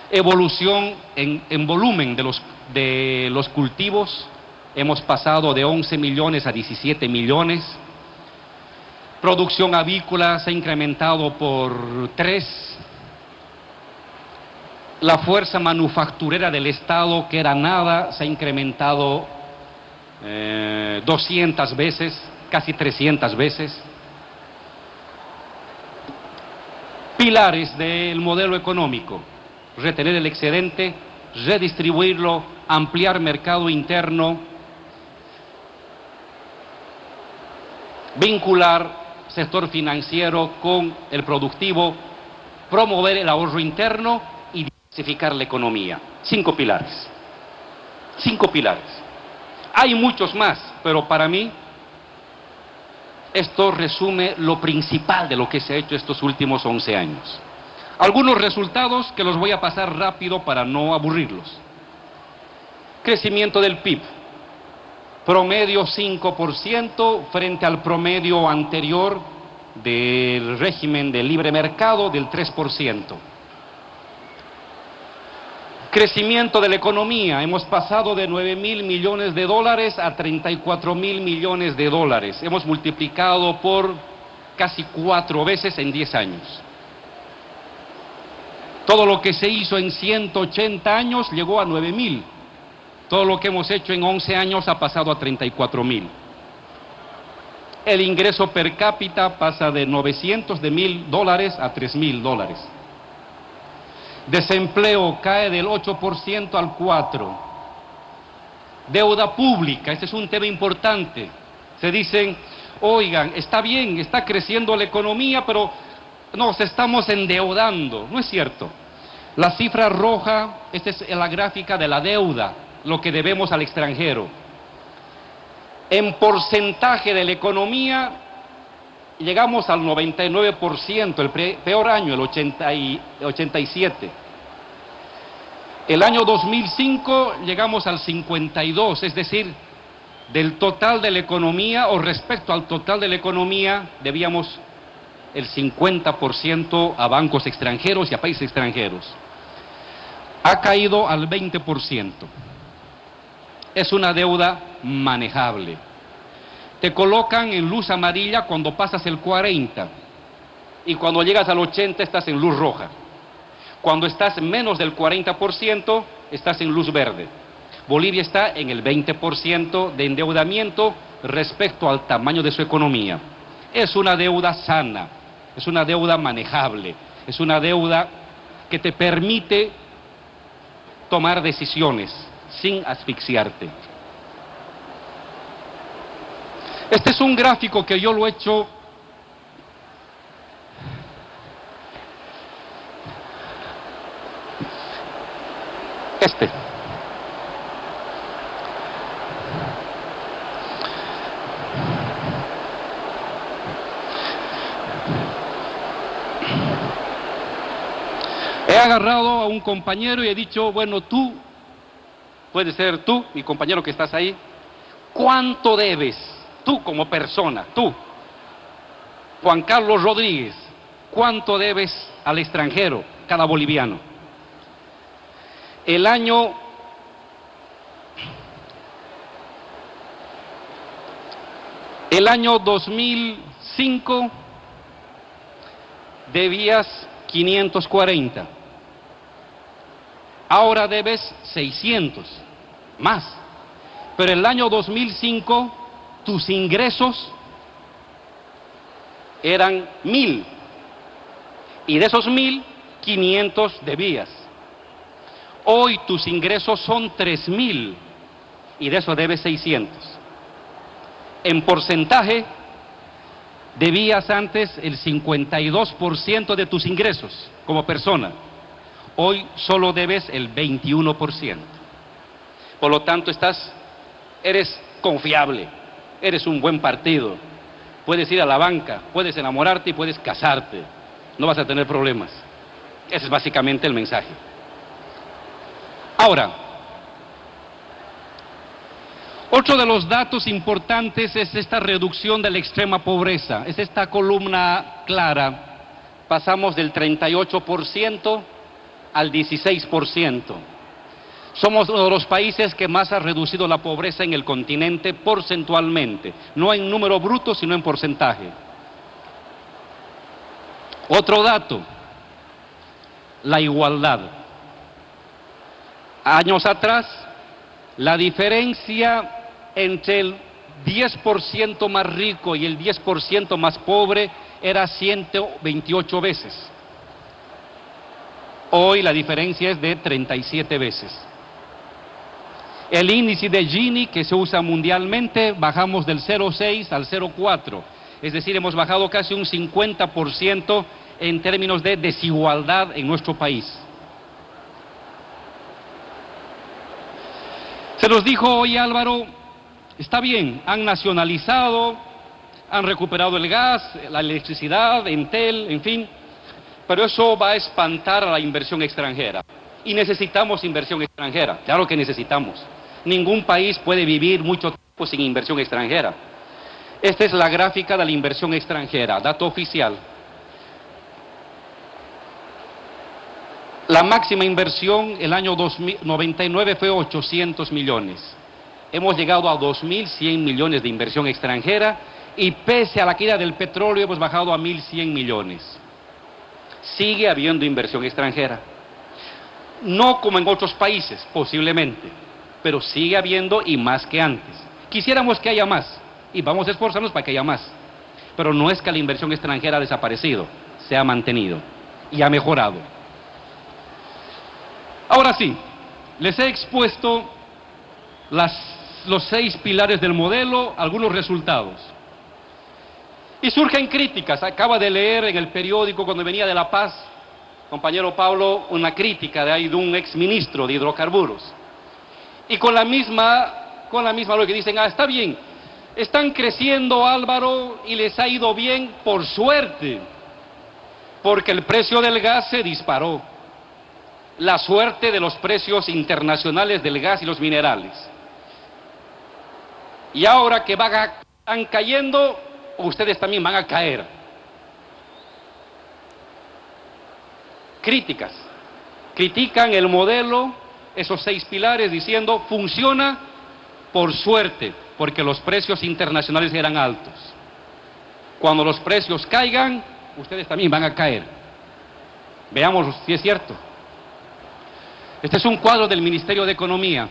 Evolución en volumen de los cultivos, hemos pasado de 11 millones a 17 millones. Producción avícola se ha incrementado por 3. La fuerza manufacturera del Estado, que era nada, se ha incrementado 200 veces, casi 300 veces. Pilares del modelo económico: retener el excedente, redistribuirlo, ampliar mercado interno, vincular sector financiero con el productivo, promover el ahorro interno y diversificar la economía. 5 pilares. 5 pilares. Hay muchos más, pero para mí esto resume lo principal de lo que se ha hecho estos últimos 11 años. Algunos resultados que los voy a pasar rápido para no aburrirlos. Crecimiento del PIB, promedio 5% frente al promedio anterior del régimen de libre mercado del 3%. Crecimiento de la economía, hemos pasado de 9.000 millones de dólares a 34.000 millones de dólares. Hemos multiplicado por casi 4 veces en 10 años. Todo lo que se hizo en 180 años llegó a 9.000. Todo lo que hemos hecho en 11 años ha pasado a 34.000. El ingreso per cápita pasa de $900 a 3.000 dólares. Desempleo cae del 8% al 4%. Deuda pública, este es un tema importante. Se dicen, oigan, está bien, está creciendo la economía, pero nos estamos endeudando. No es cierto. La cifra roja, esta es la gráfica de la deuda, lo que debemos al extranjero. En porcentaje de la economía, llegamos al 99%, el peor año, el 87%. El año 2005 llegamos al 52, es decir, del total de la economía, o respecto al total de la economía, debíamos el 50% a bancos extranjeros y a países extranjeros. Ha caído al 20%. Es una deuda manejable. Te colocan en luz amarilla cuando pasas el 40 y cuando llegas al 80 estás en luz roja. Cuando estás menos del 40% estás en luz verde. Bolivia está en el 20% de endeudamiento respecto al tamaño de su economía. Es una deuda sana, es una deuda manejable, es una deuda que te permite tomar decisiones sin asfixiarte. Este es un gráfico que yo lo he hecho He agarrado a un compañero y he dicho, bueno, tú, puede ser tú, mi compañero que estás ahí, ¿cuánto debes? Tú como persona, tú, Juan Carlos Rodríguez, ¿cuánto debes al extranjero, cada boliviano? El año 2005 debías 540. Ahora debes 600, más. Pero el año 2005 tus ingresos eran 1000. Y de esos 1000, 500 debías. Hoy tus ingresos son 3000 y de eso debes 600. En porcentaje, debías antes el 52% de tus ingresos como persona. Hoy solo debes el 21%. Por lo tanto, eres confiable, eres un buen partido. Puedes ir a la banca, puedes enamorarte y puedes casarte. No vas a tener problemas. Ese es básicamente el mensaje. Ahora, otro de los datos importantes es esta reducción de la extrema pobreza. Es esta columna clara. Pasamos del 38% al 16%. Somos uno de los países que más ha reducido la pobreza en el continente porcentualmente. No en número bruto, sino en porcentaje. Otro dato, la igualdad. Años atrás, la diferencia entre el 10% más rico y el 10% más pobre era 128 veces. Hoy la diferencia es de 37 veces. El índice de Gini, que se usa mundialmente, bajamos del 0,6 al 0,4. Es decir, hemos bajado casi un 50% en términos de desigualdad en nuestro país. Se nos dijo hoy, Álvaro, está bien, han nacionalizado, han recuperado el gas, la electricidad, Entel, en fin, pero eso va a espantar a la inversión extranjera. Y necesitamos inversión extranjera, claro que necesitamos. Ningún país puede vivir mucho tiempo sin inversión extranjera. Esta es la gráfica de la inversión extranjera, dato oficial. La máxima inversión el año 99 fue 800 millones. Hemos llegado a 2.100 millones de inversión extranjera y pese a la caída del petróleo hemos bajado a 1.100 millones. Sigue habiendo inversión extranjera. No como en otros países, posiblemente, pero sigue habiendo y más que antes. Quisiéramos que haya más y vamos a esforzarnos para que haya más. Pero no es que la inversión extranjera ha desaparecido, se ha mantenido y ha mejorado. Ahora sí, les he expuesto los 6 pilares del modelo, algunos resultados. Y surgen críticas. Acaba de leer en el periódico cuando venía de La Paz, compañero Pablo, una crítica de un exministro de hidrocarburos. Y con la misma lo que dicen, está bien, están creciendo, Álvaro, y les ha ido bien por suerte, porque el precio del gas se disparó. la suerte de los precios internacionales del gas y los minerales. Y ahora que están cayendo, ustedes también van a caer. Críticas. Critican el modelo, esos 6 pilares, diciendo funciona por suerte, porque los precios internacionales eran altos. Cuando los precios caigan, ustedes también van a caer. Veamos si es cierto. Este es un cuadro del Ministerio de Economía.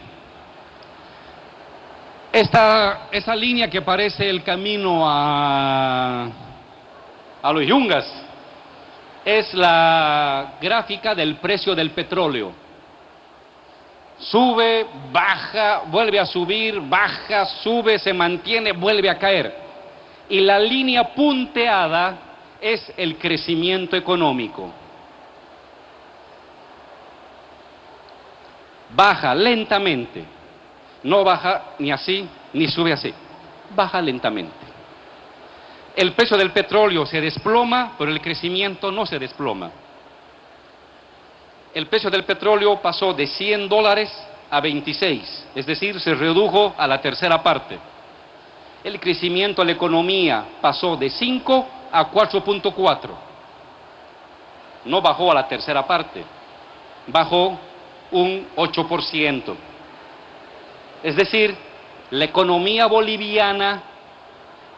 Esa línea que parece el camino a los Yungas es la gráfica del precio del petróleo. Sube, baja, vuelve a subir, baja, sube, se mantiene, vuelve a caer. Y la línea punteada es el crecimiento económico. Baja lentamente, no baja ni así, ni sube así, baja lentamente. El precio del petróleo se desploma, pero el crecimiento no se desploma. El precio del petróleo pasó de $100 a 26, es decir, se redujo a la tercera parte. El crecimiento de la economía pasó de 5 a 4.4. No bajó a la tercera parte, bajó un 8%. Es decir, la economía boliviana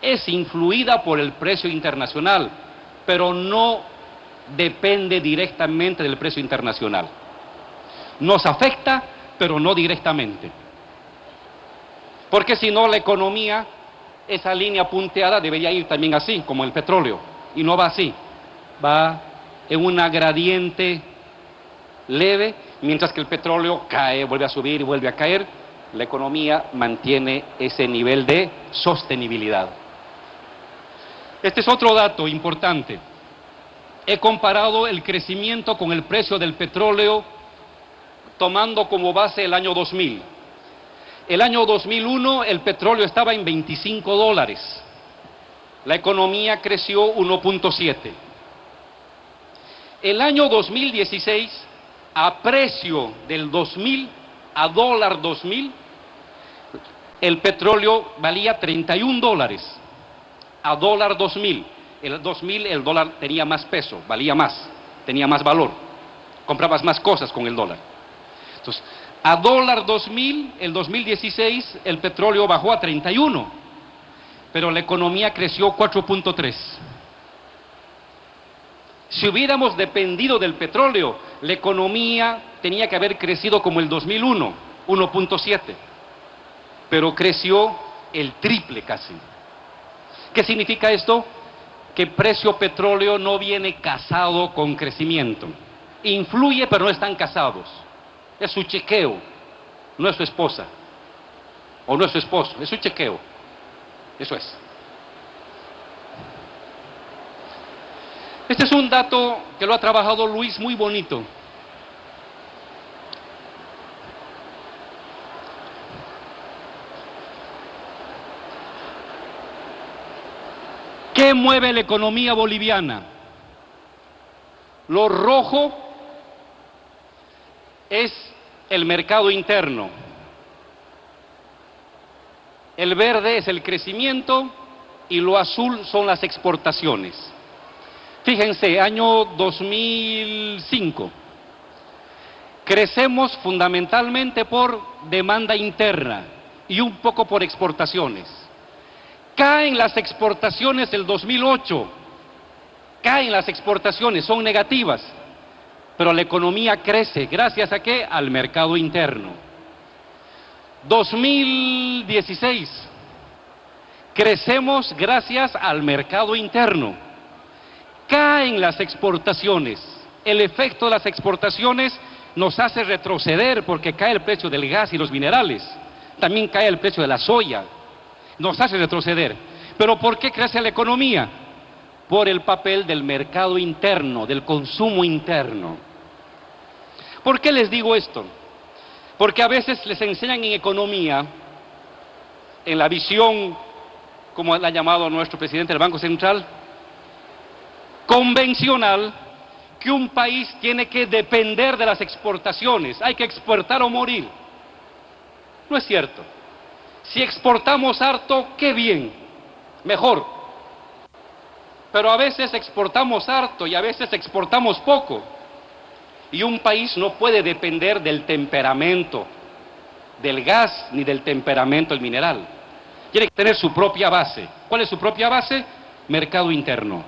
es influida por el precio internacional, pero no depende directamente del precio internacional. Nos afecta, pero no directamente. Porque si no, la economía, esa línea punteada debería ir también así, como el petróleo, y no va así, va en una gradiente leve, mientras que el petróleo cae, vuelve a subir y vuelve a caer. La economía mantiene ese nivel de sostenibilidad. Este es otro dato importante. He comparado el crecimiento con el precio del petróleo tomando como base el año 2000. El año 2001 el petróleo estaba en $25. La economía creció 1.7. El año 2016, a precio del 2000, a dólar 2000, el petróleo valía $31. A dólar 2000. El 2000 el dólar tenía más peso, valía más, tenía más valor. Comprabas más cosas con el dólar. Entonces, a dólar 2000, el 2016, el petróleo bajó a 31, pero la economía creció 4.3. Si hubiéramos dependido del petróleo, la economía tenía que haber crecido como el 2001, 1.7, pero creció el triple casi. ¿Qué significa esto? Que el precio petróleo no viene casado con crecimiento. Influye, pero no están casados. Es su chequeo, no es su esposa, o no es su esposo, es su chequeo. Eso es. Este es un dato que lo ha trabajado Luis muy bonito. ¿Qué mueve la economía boliviana? Lo rojo es el mercado interno. El verde es el crecimiento y lo azul son las exportaciones. Fíjense, año 2005. Crecemos fundamentalmente por demanda interna y un poco por exportaciones. Caen las exportaciones del 2008, caen las exportaciones, son negativas, pero la economía crece, ¿gracias a qué? Al mercado interno. 2016, crecemos gracias al mercado interno. Caen las exportaciones, el efecto de las exportaciones nos hace retroceder porque cae el precio del gas y los minerales, también cae el precio de la soya. Nos hace retroceder. ¿Pero por qué crece la economía? Por el papel del mercado interno, del consumo interno. ¿Por qué les digo esto? Porque a veces les enseñan en economía, en la visión, como la ha llamado nuestro presidente del Banco Central, convencional, que un país tiene que depender de las exportaciones, hay que exportar o morir. No es cierto. Si exportamos harto, qué bien, mejor. Pero a veces exportamos harto y a veces exportamos poco. Y un país no puede depender del temperamento del gas ni del temperamento del mineral. Tiene que tener su propia base. ¿Cuál es su propia base? Mercado interno.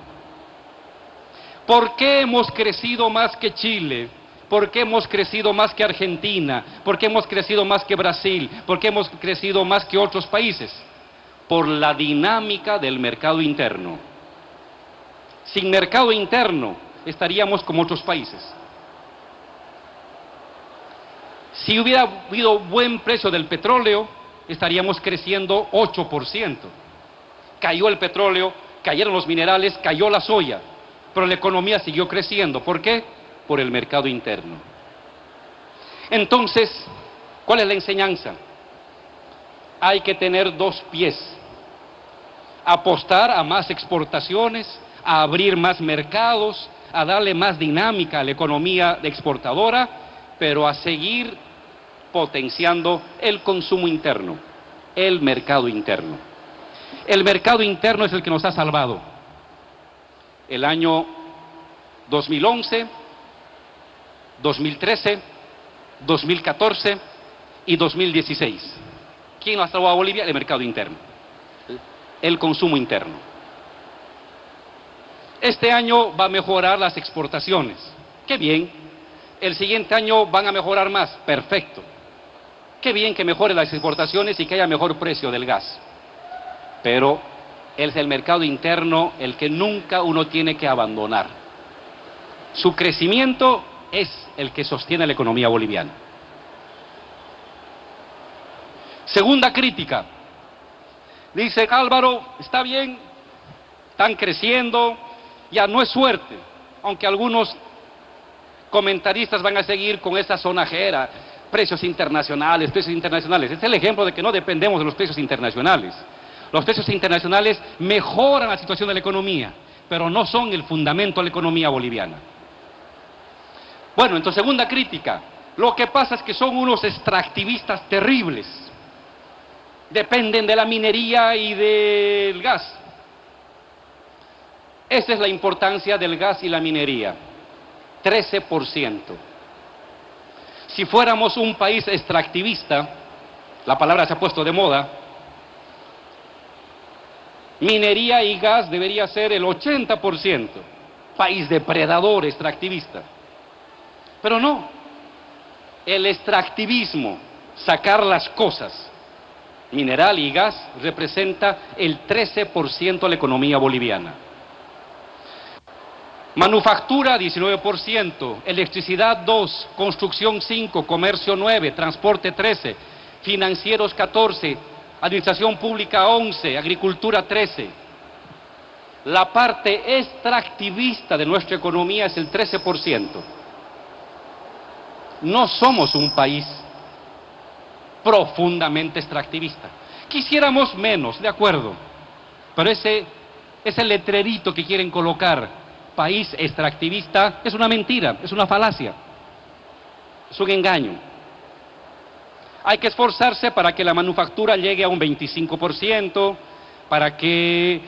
¿Por qué hemos crecido más que Chile? ¿Por qué hemos crecido más que Argentina? ¿Por qué hemos crecido más que Brasil? ¿Por qué hemos crecido más que otros países? Por la dinámica del mercado interno. Sin mercado interno estaríamos como otros países. Si hubiera habido buen precio del petróleo, estaríamos creciendo 8%. Cayó el petróleo, cayeron los minerales, cayó la soya, pero la economía siguió creciendo. ¿Por qué? Por el mercado interno. Entonces, ¿cuál es la enseñanza? Hay que tener dos pies. Apostar a más exportaciones, a abrir más mercados, a darle más dinámica a la economía exportadora, pero a seguir potenciando el consumo interno, el mercado interno. El mercado interno es el que nos ha salvado. El año 2011, 2013, 2014 y 2016. ¿Quién nos ha salvado a Bolivia? El mercado interno, el consumo interno. Este año va a mejorar las exportaciones. ¡Qué bien! El siguiente año van a mejorar más. ¡Perfecto! ¡Qué bien que mejoren las exportaciones y que haya mejor precio del gas! Pero es el mercado interno el que nunca uno tiene que abandonar. Su crecimiento es el que sostiene la economía boliviana. Segunda crítica. Dice Álvaro, está bien, están creciendo, ya no es suerte, aunque algunos comentaristas van a seguir con esa sonajera, precios internacionales. Este es el ejemplo de que no dependemos de los precios internacionales. Los precios internacionales mejoran la situación de la economía, pero no son el fundamento de la economía boliviana. Bueno, entonces, segunda crítica. Lo que pasa es que son unos extractivistas terribles. Dependen de la minería y del gas. Esa es la importancia del gas y la minería. 13%. Si fuéramos un país extractivista, la palabra se ha puesto de moda, minería y gas debería ser el 80%. País depredador, extractivista. Pero no. El extractivismo, sacar las cosas, mineral y gas, representa el 13% de la economía boliviana. Manufactura 19%, electricidad 2%, construcción 5%, comercio 9%, transporte 13%, financieros 14%, administración pública 11%, agricultura 13%. La parte extractivista de nuestra economía es el 13%. No somos un país profundamente extractivista. Quisiéramos menos, de acuerdo, pero ese letrerito que quieren colocar, país extractivista, es una mentira, es una falacia, es un engaño. Hay que esforzarse para que la manufactura llegue a un 25%, para que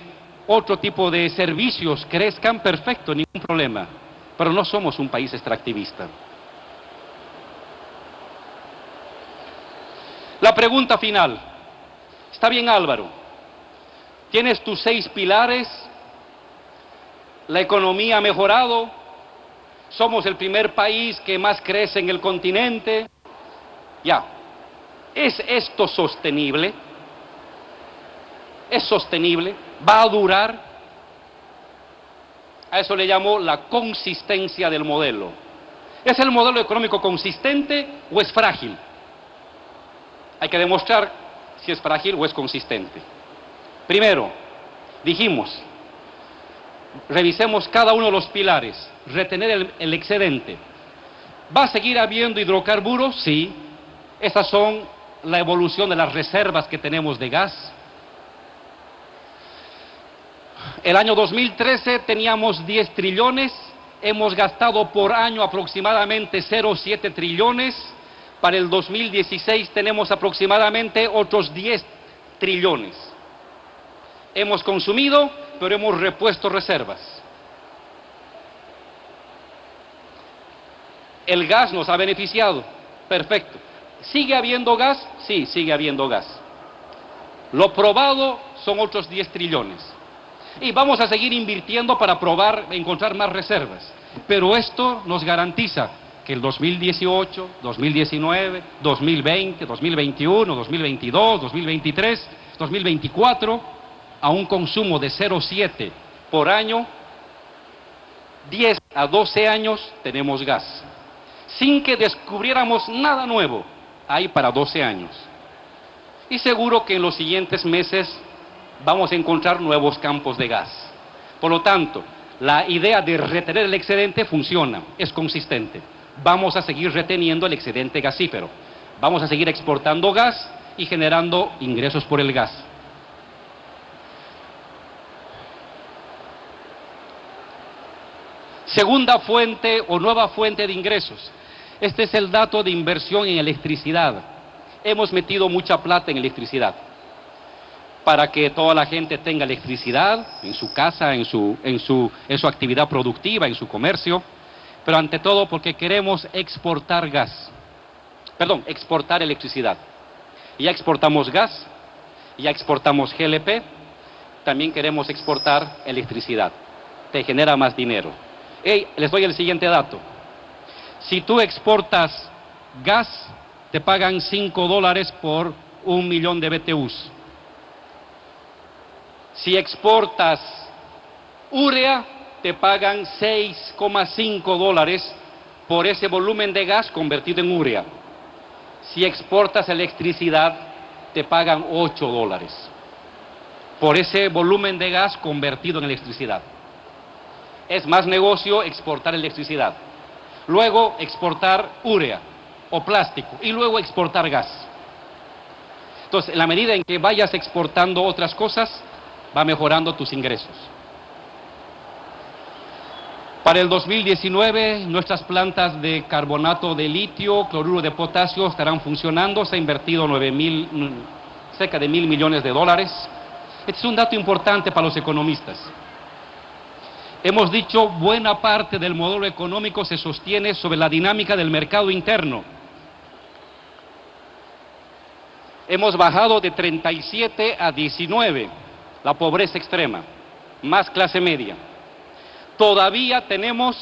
otro tipo de servicios crezcan, perfecto, ningún problema, pero no somos un país extractivista. La pregunta final. Está bien, Álvaro, tienes tus 6 pilares, la economía ha mejorado, somos el primer país que más crece en el continente. Ya, ¿es esto sostenible? ¿Es sostenible? ¿Va a durar? A eso le llamo la consistencia del modelo. ¿Es el modelo económico consistente o es frágil? Hay que demostrar si es frágil o es consistente. Primero, dijimos, revisemos cada uno de los pilares. Retener el excedente. ¿Va a seguir habiendo hidrocarburos? Sí. Estas son la evolución de las reservas que tenemos de gas. El año 2013 teníamos 10 trillones, hemos gastado por año aproximadamente 0,7 trillones. Para el 2016 tenemos aproximadamente otros 10 trillones. Hemos consumido, pero hemos repuesto reservas. El gas nos ha beneficiado, perfecto. ¿Sigue habiendo gas? Sí, sigue habiendo gas. Lo probado son otros 10 trillones. Y vamos a seguir invirtiendo para probar, encontrar más reservas. Pero esto nos garantiza que el 2018, 2019, 2020, 2021, 2022, 2023, 2024, a un consumo de 0,7 por año, 10 a 12 años tenemos gas. Sin que descubriéramos nada nuevo, hay para 12 años. Y seguro que en los siguientes meses vamos a encontrar nuevos campos de gas. Por lo tanto, la idea de retener el excedente funciona, es consistente. Vamos a seguir reteniendo el excedente gasífero. Vamos a seguir exportando gas y generando ingresos por el gas. Segunda fuente o nueva fuente de ingresos. Este es el dato de inversión en electricidad. Hemos metido mucha plata en electricidad para que toda la gente tenga electricidad en su casa, en su actividad productiva, en su comercio, pero ante todo porque queremos exportar exportar electricidad. Ya exportamos gas, ya exportamos GLP, también queremos exportar electricidad. Te genera más dinero. Les doy el siguiente dato. Si tú exportas gas, te pagan $5 por 1 millón de BTUs. Si exportas urea, te pagan $6,5 por ese volumen de gas convertido en urea. Si exportas electricidad, te pagan $8 por ese volumen de gas convertido en electricidad. Es más negocio exportar electricidad, luego exportar urea o plástico y luego exportar gas. Entonces, en la medida en que vayas exportando otras cosas, va mejorando tus ingresos. Para el 2019, nuestras plantas de carbonato de litio, cloruro de potasio estarán funcionando. Se ha invertido cerca de $1.000 millones. Este es un dato importante para los economistas. Hemos dicho, buena parte del modelo económico se sostiene sobre la dinámica del mercado interno. Hemos bajado de 37 a 19, la pobreza extrema, más clase media. Todavía tenemos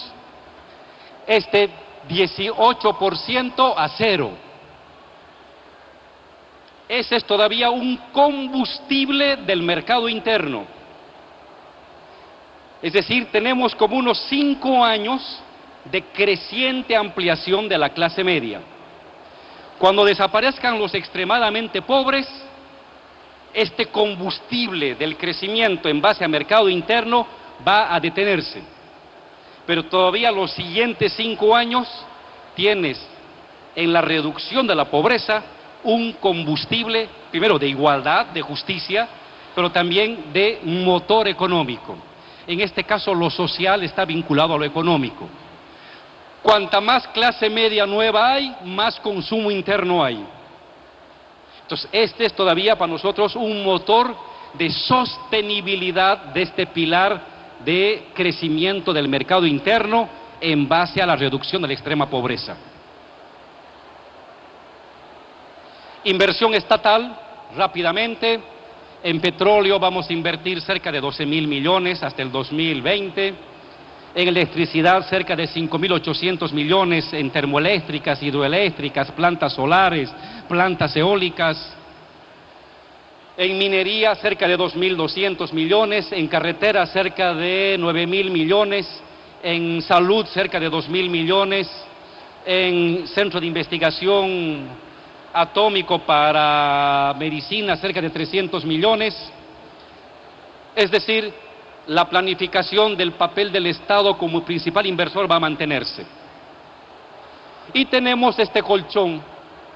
este 18% a cero. Ese es todavía un combustible del mercado interno. Es decir, tenemos como unos 5 años de creciente ampliación de la clase media. Cuando desaparezcan los extremadamente pobres, este combustible del crecimiento en base al mercado interno va a detenerse. Pero todavía los siguientes 5 años tienes en la reducción de la pobreza un combustible, primero de igualdad, de justicia, pero también de motor económico. En este caso, lo social está vinculado a lo económico. Cuanta más clase media nueva hay, más consumo interno hay. Entonces, este es todavía para nosotros un motor de sostenibilidad de este pilar de crecimiento del mercado interno en base a la reducción de la extrema pobreza. Inversión estatal, rápidamente. En petróleo vamos a invertir cerca de 12.000 millones hasta el 2020. En electricidad cerca de 5.800 millones en termoeléctricas, hidroeléctricas, plantas solares, plantas eólicas. En minería cerca de 2.200 millones, en carretera cerca de 9.000 millones, en salud cerca de 2.000 millones, en centro de investigación atómico para medicina cerca de 300 millones. Es decir, la planificación del papel del Estado como principal inversor va a mantenerse. Y tenemos este colchón.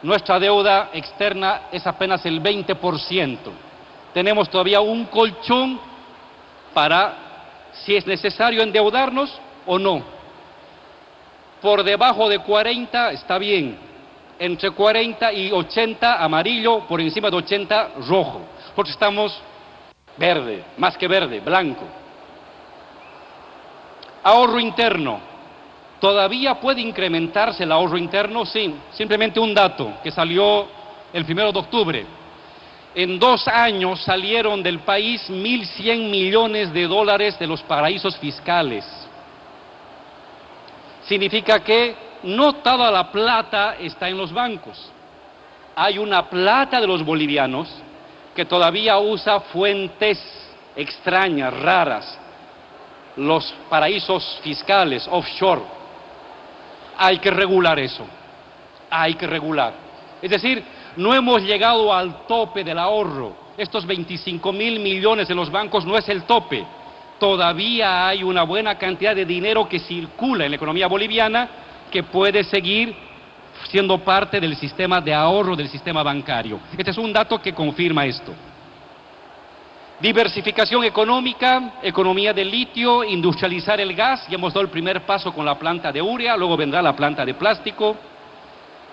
Nuestra deuda externa es apenas el 20%. Tenemos todavía un colchón para, si es necesario, endeudarnos o no. Por debajo de 40 está bien. Entre 40 y 80 amarillo, por encima de 80 rojo. Nosotros estamos verde, más que verde, blanco. Ahorro interno. ¿Todavía puede incrementarse el ahorro interno? Sí, simplemente un dato que salió el 1 de octubre. En 2 años salieron del país 1.100 millones de dólares de los paraísos fiscales. Significa que no toda la plata está en los bancos. Hay una plata de los bolivianos que todavía usa fuentes extrañas, raras, los paraísos fiscales, offshore. Hay que regular eso, hay que regular. Es decir, no hemos llegado al tope del ahorro. Estos 25.000 millones en los bancos no es el tope. Todavía hay una buena cantidad de dinero que circula en la economía boliviana que puede seguir siendo parte del sistema de ahorro del sistema bancario. Este es un dato que confirma esto. Diversificación económica, economía del litio, industrializar el gas, ya hemos dado el primer paso con la planta de urea, luego vendrá la planta de plástico,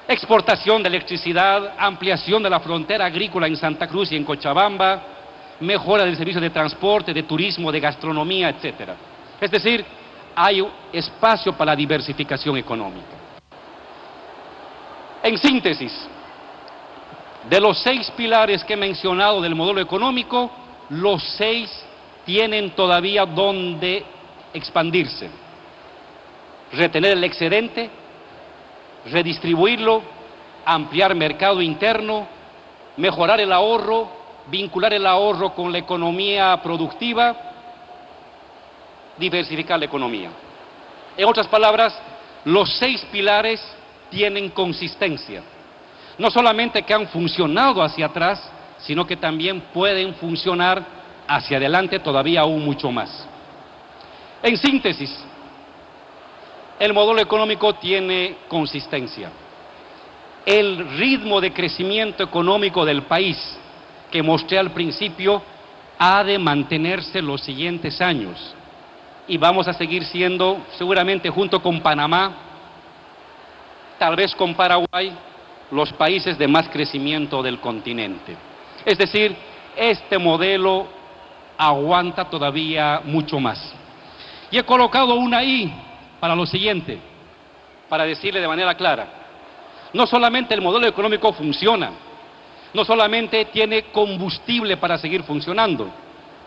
exportación de electricidad, ampliación de la frontera agrícola en Santa Cruz y en Cochabamba, mejora del servicio de transporte, de turismo, de gastronomía, etc. Es decir, hay espacio para la diversificación económica. En síntesis, de los 6 pilares que he mencionado del modelo económico, los 6 tienen todavía donde expandirse. Retener el excedente, redistribuirlo, ampliar mercado interno, mejorar el ahorro, vincular el ahorro con la economía productiva, diversificar la economía. En otras palabras, los 6 pilares tienen consistencia. No solamente que han funcionado hacia atrás, sino que también pueden funcionar hacia adelante todavía aún mucho más. En síntesis, el modelo económico tiene consistencia. El ritmo de crecimiento económico del país que mostré al principio ha de mantenerse los siguientes años y vamos a seguir siendo, seguramente junto con Panamá, tal vez con Paraguay, los países de más crecimiento del continente. Es decir, este modelo aguanta todavía mucho más. Y he colocado una I para lo siguiente, para decirle de manera clara, no solamente el modelo económico funciona, no solamente tiene combustible para seguir funcionando,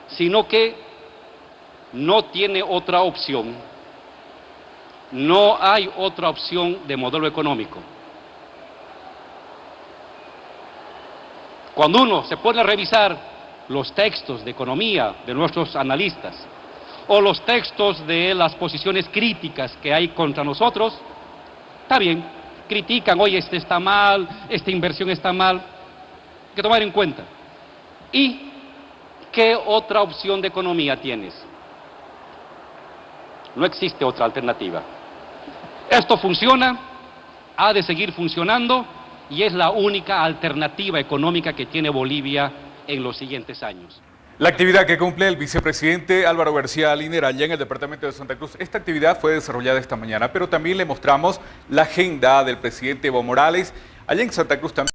sino que no tiene otra opción. No hay otra opción de modelo económico. Cuando uno se pone a revisar los textos de economía de nuestros analistas o los textos de las posiciones críticas que hay contra nosotros, está bien, critican, oye, este está mal, esta inversión está mal, hay que tomar en cuenta. ¿Y qué otra opción de economía tienes? No existe otra alternativa. Esto funciona, ha de seguir funcionando y es la única alternativa económica que tiene Bolivia en los siguientes años. La actividad que cumple el vicepresidente Álvaro García Linera allá en el departamento de Santa Cruz, esta actividad fue desarrollada esta mañana, pero también le mostramos la agenda del presidente Evo Morales allá en Santa Cruz también.